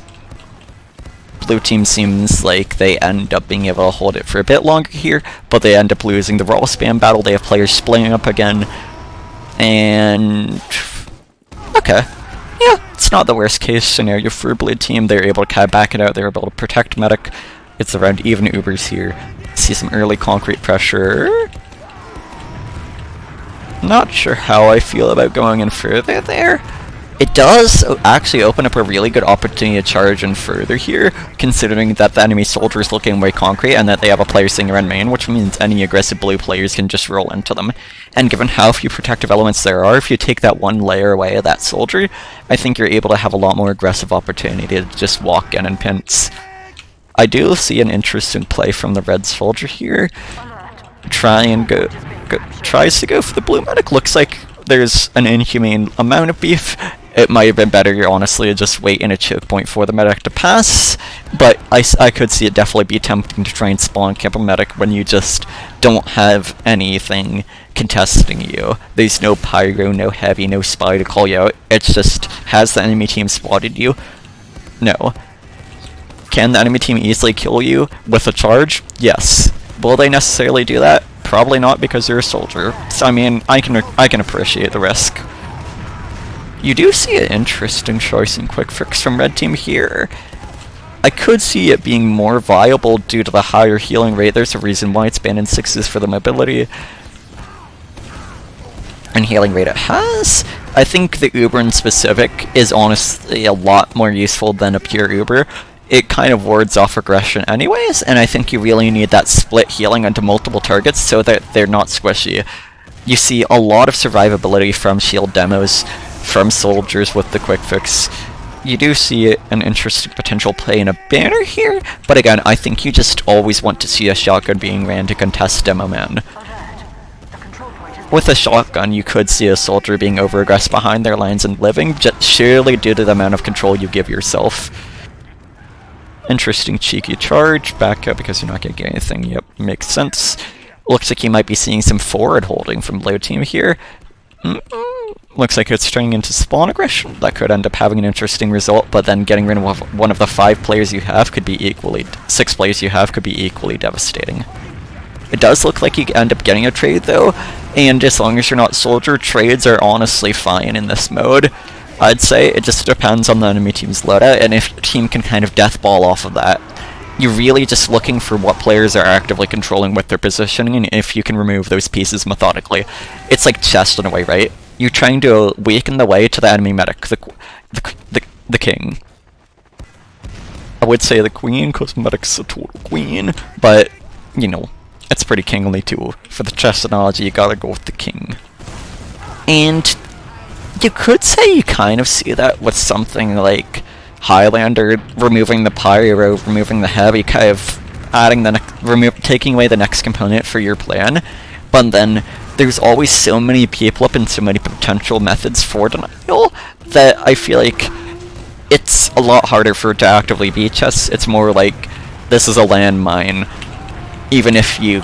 S1: Blue team seems like they end up being able to hold it for a bit longer here, but they end up losing the raw spam battle. They have players splitting up again, and okay. Yeah, it's not the worst case scenario for blue team. They're able to kind of back it out, they're able to protect medic. It's around even Ubers here. See some early concrete pressure. Not sure how I feel about going in further there. It does actually open up a really good opportunity to charge in further here, considering that the enemy soldier is looking way concrete and that they have a player sitting around main, which means any aggressive blue players can just roll into them. And given how few protective elements there are, if you take that one layer away of that soldier, I think you're able to have a lot more aggressive opportunity to just walk in and pinch. I do see an interesting play from the red soldier here. Tries to go for the blue medic. Looks like there's an inhumane amount of beef. It might have been better, honestly, to just wait in a choke point for the medic to pass, but I could see it definitely be tempting to try and spawn camp a medic when you just don't have anything contesting you. There's no pyro, no heavy, no spy to call you out. It's just, has the enemy team spotted you? No. Can the enemy team easily kill you with a charge? Yes. Will they necessarily do that? Probably not, because you're a soldier. So I mean, I can appreciate the risk. You do see an interesting choice in quick fix from red team here. I could see it being more viable due to the higher healing rate. There's a reason why it's banned in 6s for the mobility and healing rate it has. I think the Uber in specific is honestly a lot more useful than a pure Uber. It kind of wards off aggression anyways, and I think you really need that split healing onto multiple targets so that they're not squishy. You see a lot of survivability from shield demos, from soldiers with the quick fix. You do see an interesting potential play in a banner here, but again, I think you just always want to see a shotgun being ran to contest demo man. With a shotgun, you could see a soldier being over-aggressed behind their lines and living, just surely due to the amount of control you give yourself. Interesting cheeky charge, back up because you're not going to get anything. Yep, makes sense. Looks like you might be seeing some forward holding from blue team here. Looks like it's turning into spawn aggression. That could end up having an interesting result, but then getting rid of one of the 5 players you have could be equally... 6 players you have could be equally devastating. It does look like you end up getting a trade though, and as long as you're not soldier, trades are honestly fine in this mode. I'd say it just depends on the enemy team's loadout, and if your team can kind of deathball off of that. You're really just looking for what players are actively controlling with their positioning, and if you can remove those pieces methodically. It's like chess in a way, right? You're trying to weaken the way to the enemy medic, the king. I would say the queen, because medic's a total queen, but, you know, it's pretty kingly too. For the chess analogy, you gotta go with the king. And you could say you kind of see that with something like Highlander, removing the pyro, removing the heavy, kind of adding the taking away the next component for your plan. But then there's always so many people up and so many potential methods for denial that I feel like it's a lot harder for it to actively be chess. It's more like this is a landmine. Even if you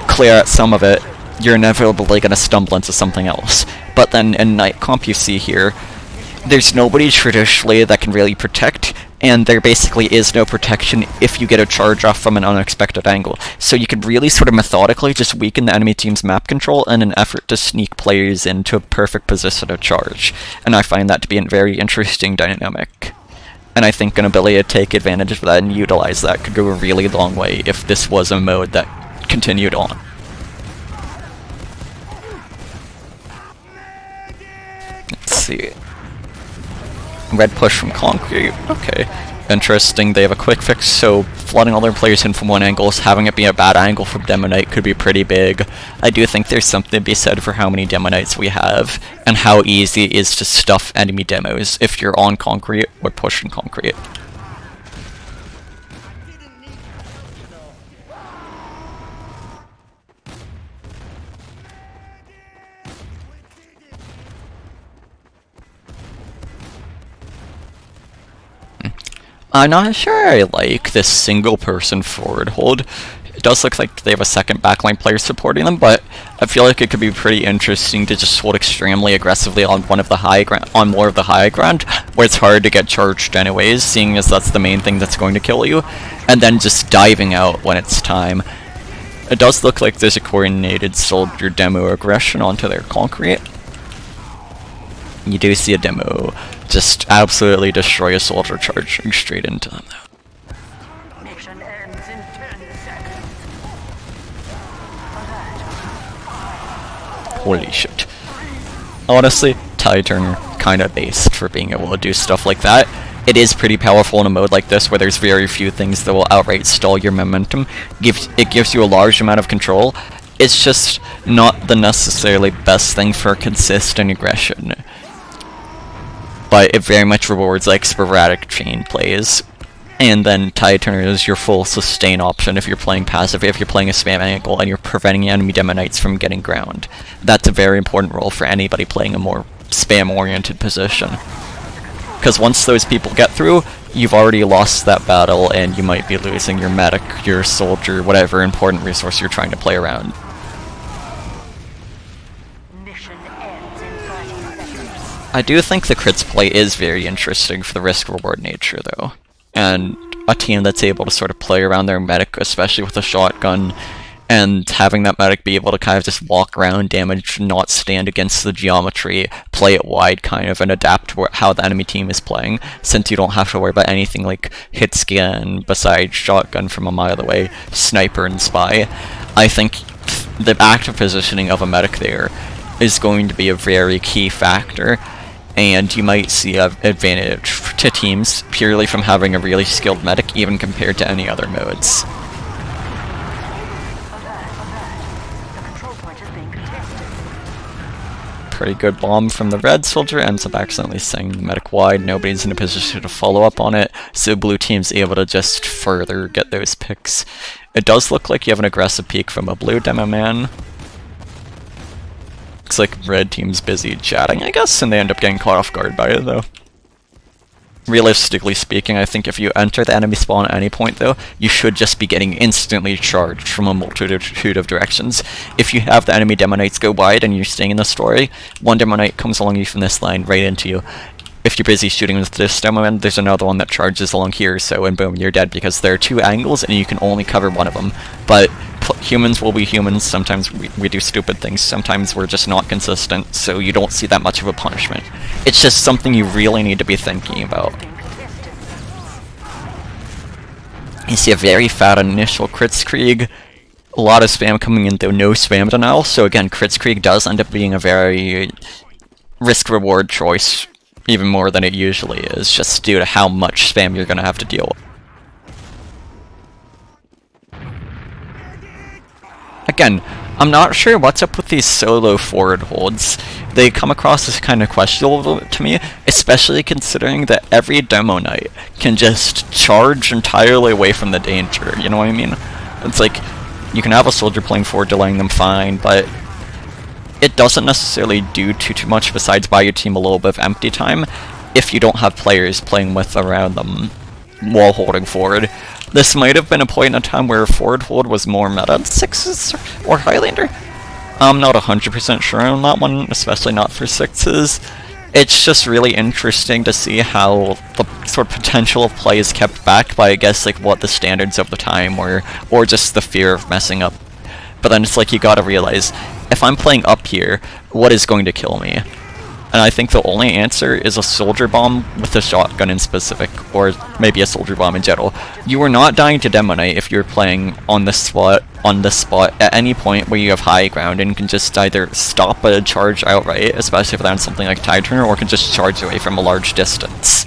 S1: clear out some of it, you're inevitably going to stumble into something else. But then in Knightcomp you see here, there's nobody traditionally that can really protect, and there basically is no protection if you get a charge off from an unexpected angle. So you can really sort of methodically just weaken the enemy team's map control in an effort to sneak players into a perfect position to charge. And I find that to be a very interesting dynamic. And I think an ability to take advantage of that and utilize that could go a really long way if this was a mode that continued on. Let's see. Red push from concrete. Okay. Interesting. They have a quick fix, so flooding all their players in from one angle, having it be a bad angle from Demo Knight could be pretty big. I do think there's something to be said for how many Demo Knights we have, and how easy it is to stuff enemy demos if you're on concrete or pushing concrete. I'm not sure I like this single person forward hold. It does look like they have a second backline player supporting them, but I feel like it could be pretty interesting to just hold extremely aggressively on more of the high ground, where it's hard to get charged anyways, seeing as that's the main thing that's going to kill you, and then just diving out when it's time. It does look like there's a coordinated soldier demo aggression onto their concrete. You do see a demo just absolutely destroy a soldier charging straight into them though.
S2: Mission
S1: holy shit. Honestly, Ty Turner kinda based for being able to do stuff like that. It is pretty powerful in a mode like this where there's very few things that will outright stall your momentum. It gives you a large amount of control. It's just not the necessarily best thing for consistent aggression. But it very much rewards like sporadic chain plays. And then Tide Turner is your full sustain option if you're playing passive, if you're playing a spam angle and you're preventing enemy Demo Knights from getting ground. That's a very important role for anybody playing a more spam-oriented position. Because once those people get through, you've already lost that battle and you might be losing your medic, your soldier, whatever important resource you're trying to play around. I do think the crits play is very interesting for the risk-reward nature, though. And a team that's able to sort of play around their medic, especially with a shotgun, and having that medic be able to kind of just walk around, damage, not stand against the geometry, play it wide kind of, and adapt to how the enemy team is playing, since you don't have to worry about anything like hit scan besides shotgun from a mile away, sniper and spy. I think the active positioning of a medic there is going to be a very key factor, and you might see an advantage to teams purely from having a really skilled medic, even compared to any other modes. Pretty good bomb from the red soldier, ends up accidentally sending the medic wide. Nobody's in a position to follow up on it, so blue team's able to just further get those picks. It does look like you have an aggressive peek from a blue demo man. Looks like red team's busy chatting, I guess, and they end up getting caught off guard by it, though. Realistically speaking, I think if you enter the enemy spawn at any point, though, you should just be getting instantly charged from a multitude of directions. If you have the enemy Demo Knights go wide and you're staying in the story, one Demo Knight comes along you from this line right into you. If you're busy shooting with this Demo Man, there's another one that charges along here, so and boom, you're dead, because there are two angles and you can only cover one of them. But humans will be humans, sometimes we do stupid things, sometimes we're just not consistent, so you don't see that much of a punishment. It's just something you really need to be thinking about. You see a very fat initial Kritzkrieg, a lot of spam coming in though, no spam denial, so again, Kritzkrieg does end up being a very risk-reward choice, even more than it usually is, just due to how much spam you're going to have to deal with. Again, I'm not sure what's up with these solo forward holds. They come across as kind of questionable to me, especially considering that every Demo Knight can just charge entirely away from the danger, you know what I mean? It's like, you can have a soldier playing forward delaying them fine, but it doesn't necessarily do too much besides buy your team a little bit of empty time if you don't have players playing with around them while holding forward. This might have been a point in time where forward hold was more meta in 6s or Highlander. I'm not 100% sure on that one, especially not for 6s. It's just really interesting to see how the sort of potential of play is kept back by, I guess, like what the standards of the time were, or just the fear of messing up. But then it's like you gotta realize, if I'm playing up here, what is going to kill me? And I think the only answer is a soldier bomb with a shotgun in specific, or maybe a soldier bomb in general. You are not dying to Demo Knight if you're playing on this spot at any point where you have high ground and can just either stop a charge outright, especially if they're on something like Tide Turner, or can just charge away from a large distance.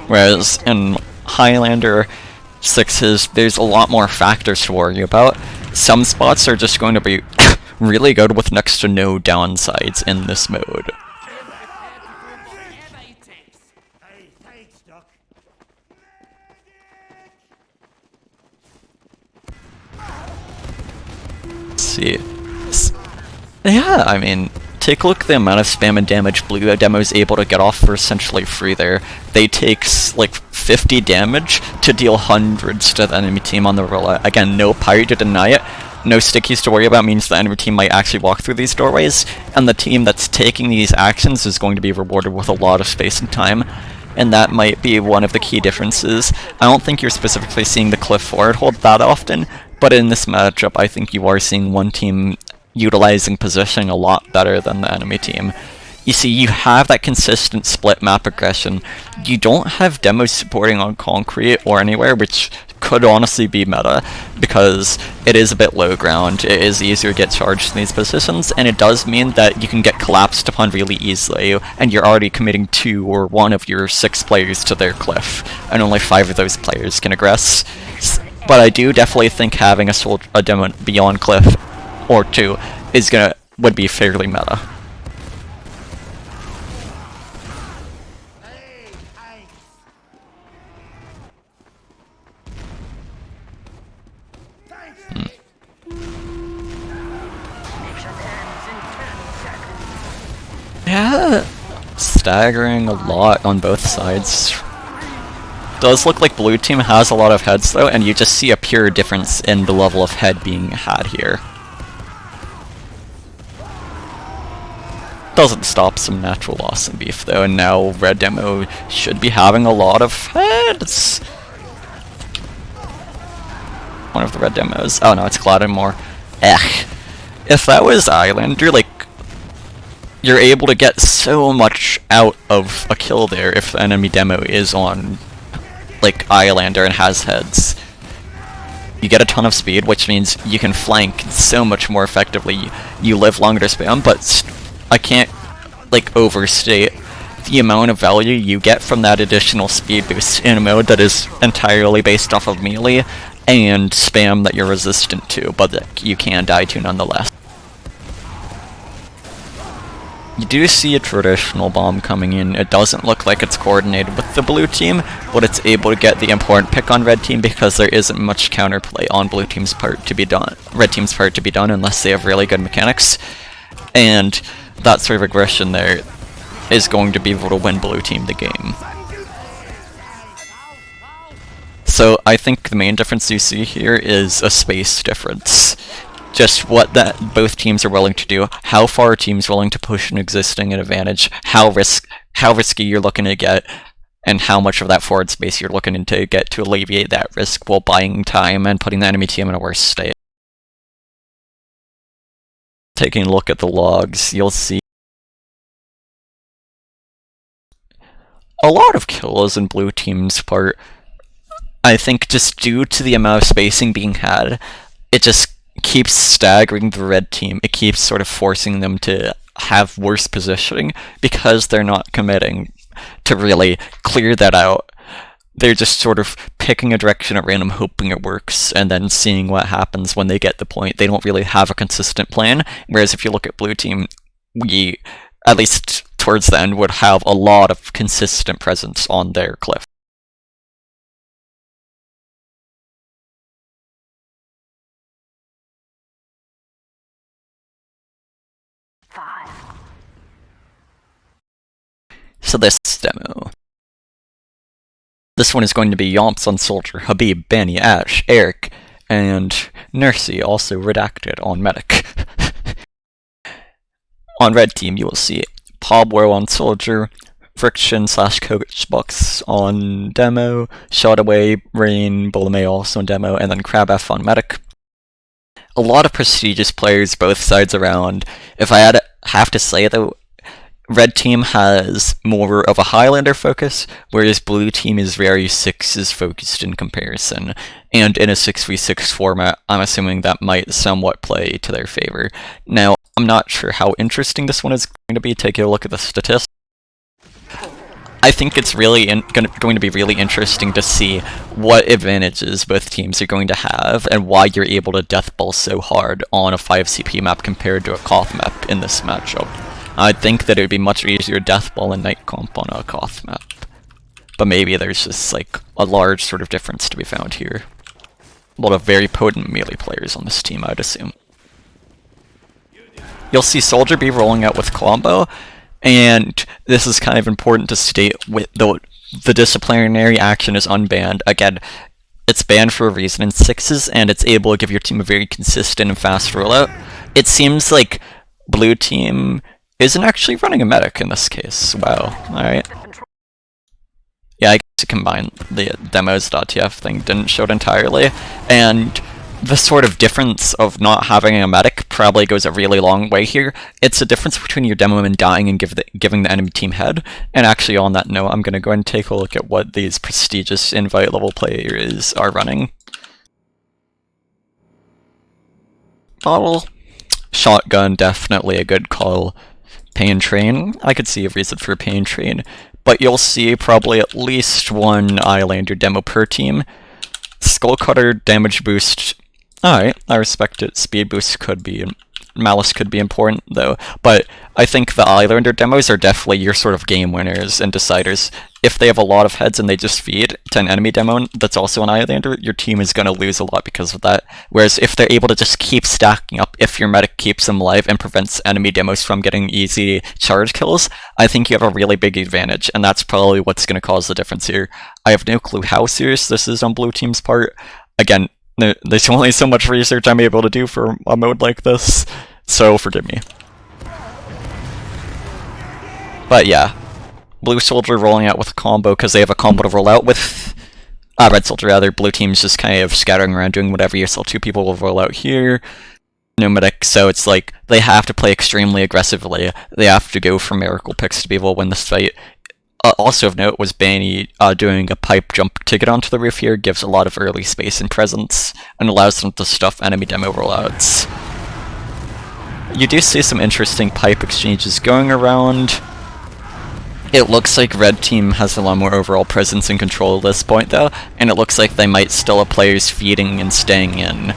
S1: Whereas in Highlander 6s, there's a lot more factors to worry about. Some spots are just going to be really good with next to no downsides in this mode. Let's see. Yeah, I mean, take a look at the amount of spam and damage blue demo is able to get off for essentially free there. They take like 50 damage to deal hundreds to the enemy team on the roulette. Again, no parry to deny it. No stickies to worry about means the enemy team might actually walk through these doorways, and the team that's taking these actions is going to be rewarded with a lot of space and time, and that might be one of the key differences. I don't think you're specifically seeing the cliff forward hold that often, but in this matchup I think you are seeing one team utilizing positioning a lot better than the enemy team. You see, you have that consistent split map aggression. You don't have demos supporting on concrete or anywhere, which could honestly be meta, because it is a bit low ground, it is easier to get charged in these positions, and it does mean that you can get collapsed upon really easily, and you're already committing 2 or 1 of your 6 players to their cliff, and only 5 of those players can aggress. But I do definitely think having a demo beyond cliff, or 2, would be fairly meta. Yeah, staggering a lot on both sides. Does look like blue team has a lot of heads though, and you just see a pure difference in the level of head being had here. Doesn't stop some natural loss in beef though, and now red demo should be having a lot of heads. One of the red demos. Oh no, it's Gladymore. If that was Islander, like, you're able to get so much out of a kill there if the enemy demo is on, like, Islander and has heads. You get a ton of speed, which means you can flank so much more effectively. You live longer to spam, but I can't, like, overstate the amount of value you get from that additional speed boost in a mode that is entirely based off of melee and spam that you're resistant to, but that you can die to nonetheless. You do see a traditional bomb coming in. It doesn't look like it's coordinated with the blue team, but it's able to get the important pick on red team because there isn't much counterplay on blue team's part to be done. Red team's part to be done unless they have really good mechanics, and that sort of aggression there is going to be able to win blue team the game. So I think the main difference you see here is a space difference. Just what both teams are willing to do, how far a team's willing to push an existing advantage, how risky you're looking to get, and how much of that forward space you're looking to get to alleviate that risk while buying time and putting the enemy team in a worse state. Taking a look at the logs, you'll see a lot of kills in blue team's part. I think just due to the amount of spacing being had, it just keeps staggering the red team. It keeps sort of forcing them to have worse positioning because they're not committing to really clear that out. They're just sort of picking a direction at random, hoping it works, and then seeing what happens when they get the point. They don't really have a consistent plan, whereas if you look at blue team, we, at least towards the end, would have a lot of consistent presence on their cliff. So this demo. This one is going to be Yomps on Soldier, Habib, Benny, Ash, Eric, and Nursey, also redacted on Medic. On red team, you will see Pablo on Soldier, Friction / Coachbox on Demo, Shotaway, Rain, Bolame also on Demo, and then Crabf on Medic. A lot of prestigious players both sides around. If I have to say though, red team has more of a Highlander focus, whereas blue team is very sixes focused in comparison. And in a 6v6 format, I'm assuming that might somewhat play to their favor. Now, I'm not sure how interesting this one is going to be. Taking a look at the statistics, I think it's really going to be really interesting to see what advantages both teams are going to have and why you're able to deathball so hard on a 5CP map compared to a Koth map in this matchup. I think that it would be much easier to deathball in Knightcomp on a Koth map. But maybe there's just like a large sort of difference to be found here. A lot of very potent melee players on this team, I'd assume. You'll see Soldier be rolling out with Colombo, and this is kind of important to state, with the disciplinary action is unbanned. Again, it's banned for a reason in sixes, and it's able to give your team a very consistent and fast rollout. It seems like blue team isn't actually running a medic in this case. Wow, alright. Yeah, I guess to combine the demos.tf thing didn't show it entirely, and the sort of difference of not having a medic probably goes a really long way here. It's a difference between your demo and dying and giving the enemy team head. And actually on that note, I'm going to go and take a look at what these prestigious invite level players are running. bottle. Shotgun, definitely a good call. Pain Train, I could see a reason for Pain Train, but you'll see probably at least one Islander demo per team. Skull Cutter, damage boost, alright, I respect it. Speed boost could be, Malice could be important though, but I think the Islander demos are definitely your sort of game winners and deciders. If they have a lot of heads and they just feed to an enemy demo that's also an Islander, your team is going to lose a lot because of that. Whereas if they're able to just keep stacking up, if your medic keeps them alive and prevents enemy demos from getting easy charge kills, I think you have a really big advantage, and that's probably what's going to cause the difference here. I have no clue how serious this is on blue team's part. Again, there's only so much research I'm able to do for a mode like this, so forgive me. But yeah, blue soldier rolling out with a combo because they have a combo to roll out with. Red soldier rather, blue team's just kind of scattering around doing whatever. SL2 people will roll out here. No medic, so it's like they have to play extremely aggressively. They have to go for miracle picks to be able to win this fight. Also of note was Banny doing a pipe jump to get onto the roof here, gives a lot of early space and presence, and allows them to stuff enemy demo rollouts. You do see some interesting pipe exchanges going around. It looks like red team has a lot more overall presence and control at this point though, and it looks like they might still have players feeding and staying in.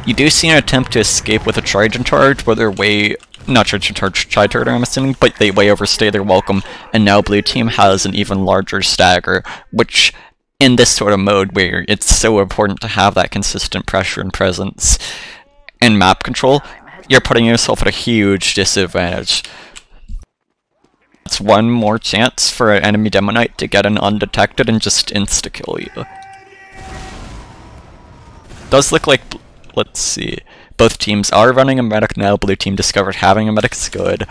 S1: You do see an attempt to escape with a Trojan charge, where they're way, not Trojan charge, Tri-Turtle I'm assuming, but they way overstay their welcome, and now blue team has an even larger stagger, which in this sort of mode where it's so important to have that consistent pressure and presence and map control, you're putting yourself at a huge disadvantage. It's one more chance for an enemy Demo Knight to get an undetected and just insta-kill you. Does look like, let's see, both teams are running a medic now. Blue team discovered having a medic is good.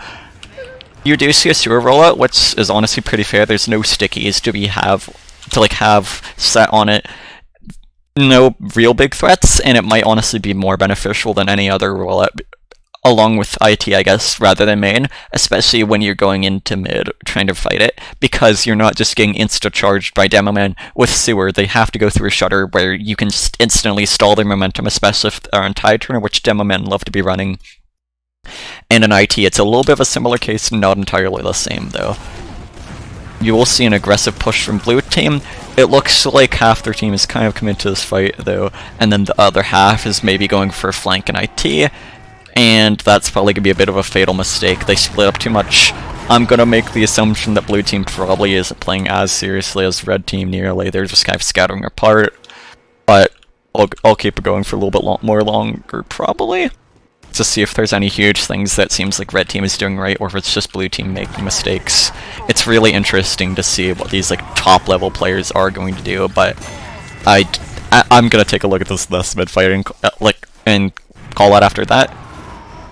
S1: You do see a sewer rollout, which is honestly pretty fair. There's no stickies to have set on it. No real big threats, and it might honestly be more beneficial than any other rollout, along with IT, I guess, rather than main, especially when you're going into mid trying to fight it, because you're not just getting insta-charged by Demo Man. With Sewer, they have to go through a shutter where you can just instantly stall their momentum, especially if they're on Tide Turner, which Demo Men love to be running. And in IT, it's a little bit of a similar case, not entirely the same, though. You will see an aggressive push from blue team. It looks like half their team is kind of committed to this fight, though, and then the other half is maybe going for a flank in IT. And that's probably going to be a bit of a fatal mistake. They split up too much. I'm going to make the assumption that blue team probably isn't playing as seriously as red team nearly. They're just kind of scattering apart. But I'll keep it going for a little bit more longer, probably, to see if there's any huge things that seems like red team is doing right, or if it's just blue team making mistakes. It's really interesting to see what these like top level players are going to do, but I'm going to take a look at this mid-fight and call out after that.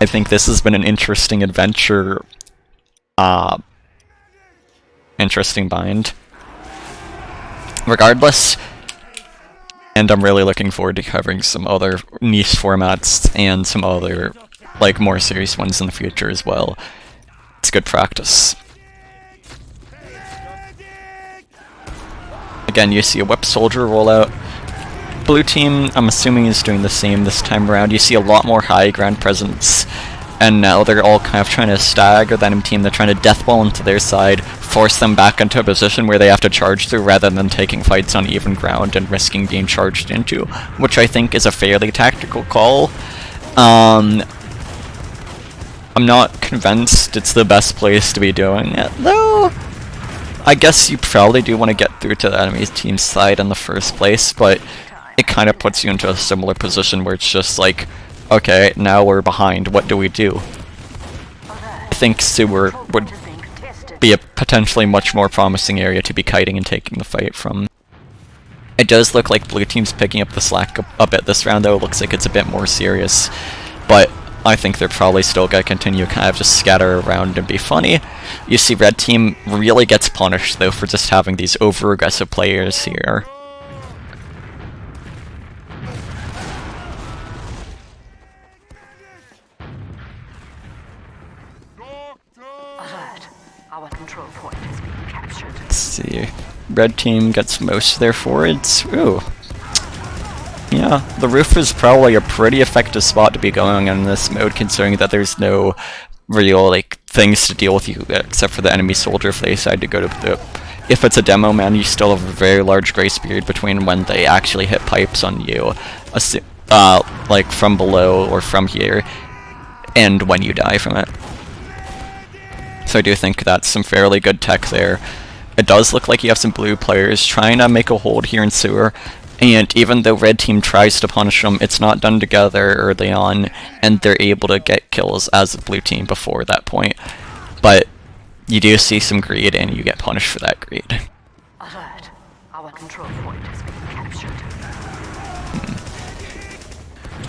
S1: I think this has been an interesting adventure, interesting bind. Regardless, and I'm really looking forward to covering some other niche formats and some other, like, more serious ones in the future as well. It's good practice. Again, you see a whip soldier rollout. Blue team, I'm assuming, is doing the same this time around. You see a lot more high ground presence, and now they're all kind of trying to stagger the enemy team. They're trying to deathball into their side, force them back into a position where they have to charge through rather than taking fights on even ground and risking being charged into, which I think is a fairly tactical call. I'm not convinced it's the best place to be doing it, though. I guess you probably do want to get through to the enemy team's side in the first place, but it kind of puts you into a similar position where it's just like, okay, now we're behind, what do we do? I think sewer would be a potentially much more promising area to be kiting and taking the fight from. It does look like blue team's picking up the slack a bit this round, though. It looks like it's a bit more serious, but I think they're probably still gonna continue kind of just scatter around and be funny. You see red team really gets punished, though, for just having these over-aggressive players here.
S2: Our control point has been captured.
S1: Let's see. Red team gets most of their forwards. Ooh. Yeah, the roof is probably a pretty effective spot to be going in this mode, considering that there's no real, like, things to deal with you except for the enemy soldier if they decide to go to the... If it's a demo man, you still have a very large grace period between when they actually hit pipes on you, like from below or from here, and when you die from it. So I do think that's some fairly good tech there. It does look like you have some blue players trying to make a hold here in sewer, and even though red team tries to punish them, it's not done together early on, and they're able to get kills as a blue team before that point. But you do see some greed, and you get punished for that greed.
S2: Alert. Our control point has been captured.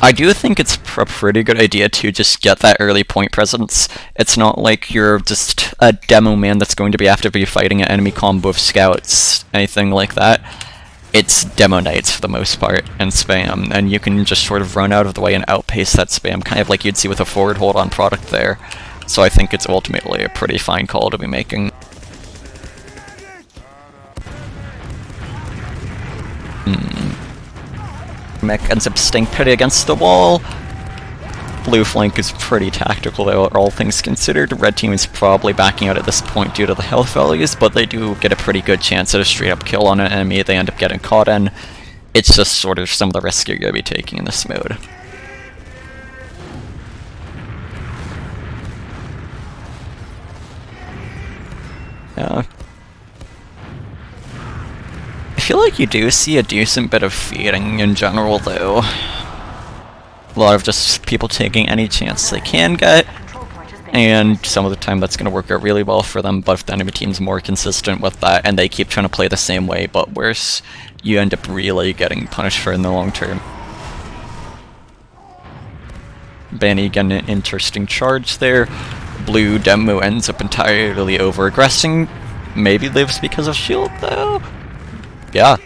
S1: I do think it's a pretty good idea to just get that early point presence. It's not like you're just a demo man that's going to be actively fighting an enemy combo of scouts, anything like that. It's demo knights for the most part, and spam, and you can just sort of run out of the way and outpace that spam, kind of like you'd see with a forward hold on product there. So I think it's ultimately a pretty fine call to be making. Mech ends up staying pretty against the wall. Blue flank is pretty tactical though, all things considered. Red team is probably backing out at this point due to the health values, but they do get a pretty good chance at a straight up kill on an enemy they end up getting caught in. It's just sort of some of the risks you're going to be taking in this mode. Yeah. I feel like you do see a decent bit of feeding in general though. A lot of just people taking any chance they can get, and some of the time that's going to work out really well for them, but if the enemy team's more consistent with that and they keep trying to play the same way but worse, you end up really getting punished for it in the long term. Banny getting an interesting charge there. Blue demo ends up entirely over-aggressing. Maybe lives because of shield though? Yeah,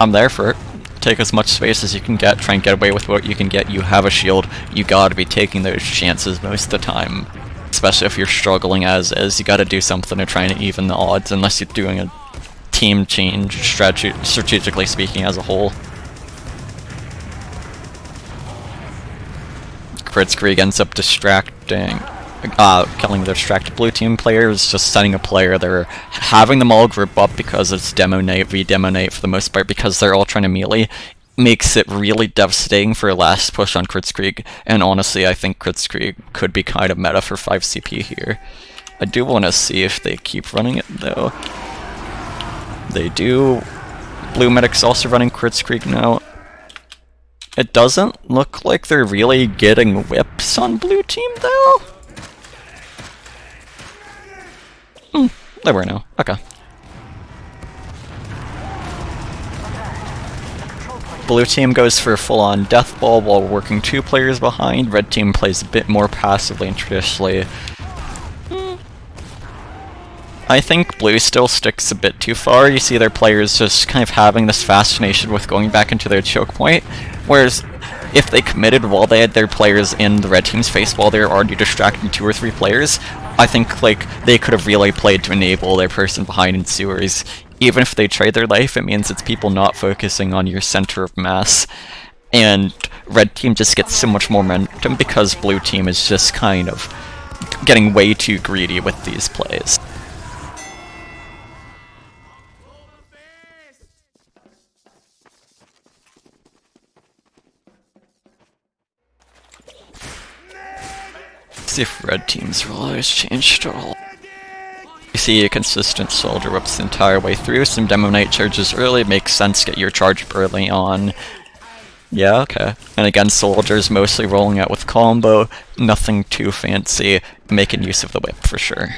S1: I'm there for it. Take as much space as you can get, try and get away with what you can get. You have a shield, you gotta be taking those chances most of the time. Especially if you're struggling as is, you gotta do something to try and even the odds, unless you're doing a team change, strategically speaking as a whole. Kritzkrieg ends up distracting, killing the distracted blue team players, just setting a player there, having them all group up because it's demo knight v demo knight for the most part because they're all trying to melee, makes it really devastating for a last push on Kritzkrieg, and honestly I think Kritzkrieg could be kind of meta for 5 CP here. I do want to see if they keep running it though. They do. Blue medic's also running Kritzkrieg now. It doesn't look like they're really getting whips on blue team though. There were no. Okay. Blue team goes for a full-on death ball while working 2 players behind. Red team plays a bit more passively and traditionally. I think blue still sticks a bit too far. You see their players just kind of having this fascination with going back into their choke point, whereas if they committed while they had their players in the red team's face while they were already distracting 2 or 3 players, I think like they could have really played to enable their person behind in sewers. Even if they trade their life, it means it's people not focusing on your center of mass, and red team just gets so much more momentum because blue team is just kind of getting way too greedy with these plays. See if red team's role has changed at all. You see a consistent soldier whips the entire way through. Some demo knight charges early, makes sense, get your charge early on. Yeah, okay. And again, soldiers mostly rolling out with combo, nothing too fancy, making use of the whip for sure.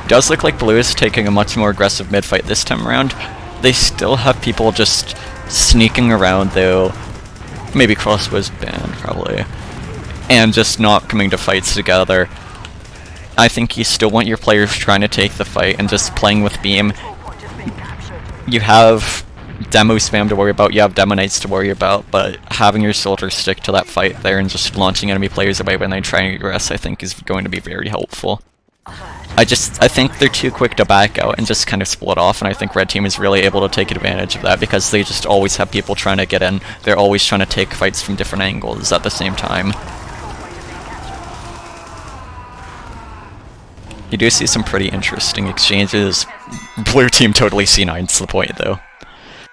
S1: Does look like blue is taking a much more aggressive mid-fight this time around. They still have people just sneaking around though. Maybe crossbow's banned, probably. And just not coming to fights together. I think you still want your players trying to take the fight and just playing with beam. You have demo spam to worry about, you have demo knights to worry about, but having your soldiers stick to that fight there and just launching enemy players away when they try and aggress, I think is going to be very helpful.
S2: Alert.
S1: I think they're too quick to back out and just kind of split off, and I think red team is really able to take advantage of that because they just always have people trying to get in. They're always trying to take fights from different angles at the same time. You do see some pretty interesting exchanges. Blue team totally C9's the point though.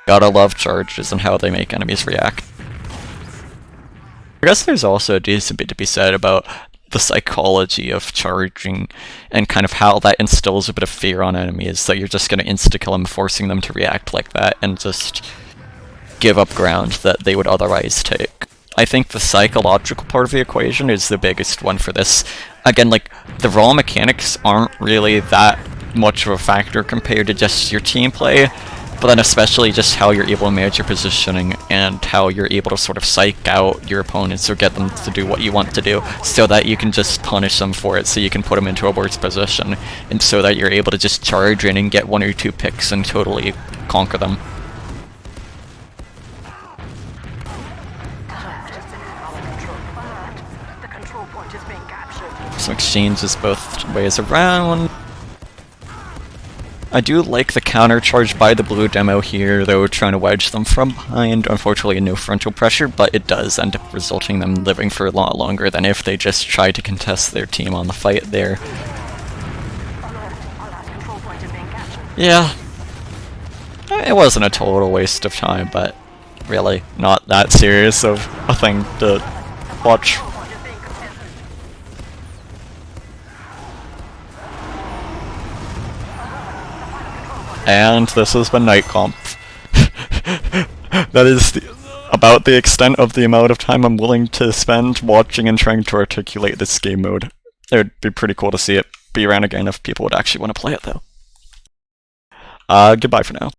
S1: Gotta love charges and how they make enemies react. I guess there's also a decent bit to be said about the psychology of charging and kind of how that instills a bit of fear on enemies, that you're just going to insta-kill them, forcing them to react like that and just give up ground that they would otherwise take. I think the psychological part of the equation is the biggest one for this. Again, like, the raw mechanics aren't really that much of a factor compared to just your team play, but then especially just how you're able to manage your positioning and how you're able to sort of psych out your opponents or get them to do what you want to do so that you can just punish them for it, so you can put them into a worse position, and so that you're able to just charge in and get 1 or 2 picks and totally conquer them. Some exchanges both ways around. I do like the counter charge by the blue demo here, though, trying to wedge them from behind. Unfortunately, no frontal pressure, but it does end up resulting in them living for a lot longer than if they just tried to contest their team on the fight there. Yeah. It wasn't a total waste of time, but really not that serious of a thing to watch. And this has been Knightcomp. That is about the extent of the amount of time I'm willing to spend watching and trying to articulate this game mode. It would be pretty cool to see it be around again if people would actually want to play it, though. Goodbye for now.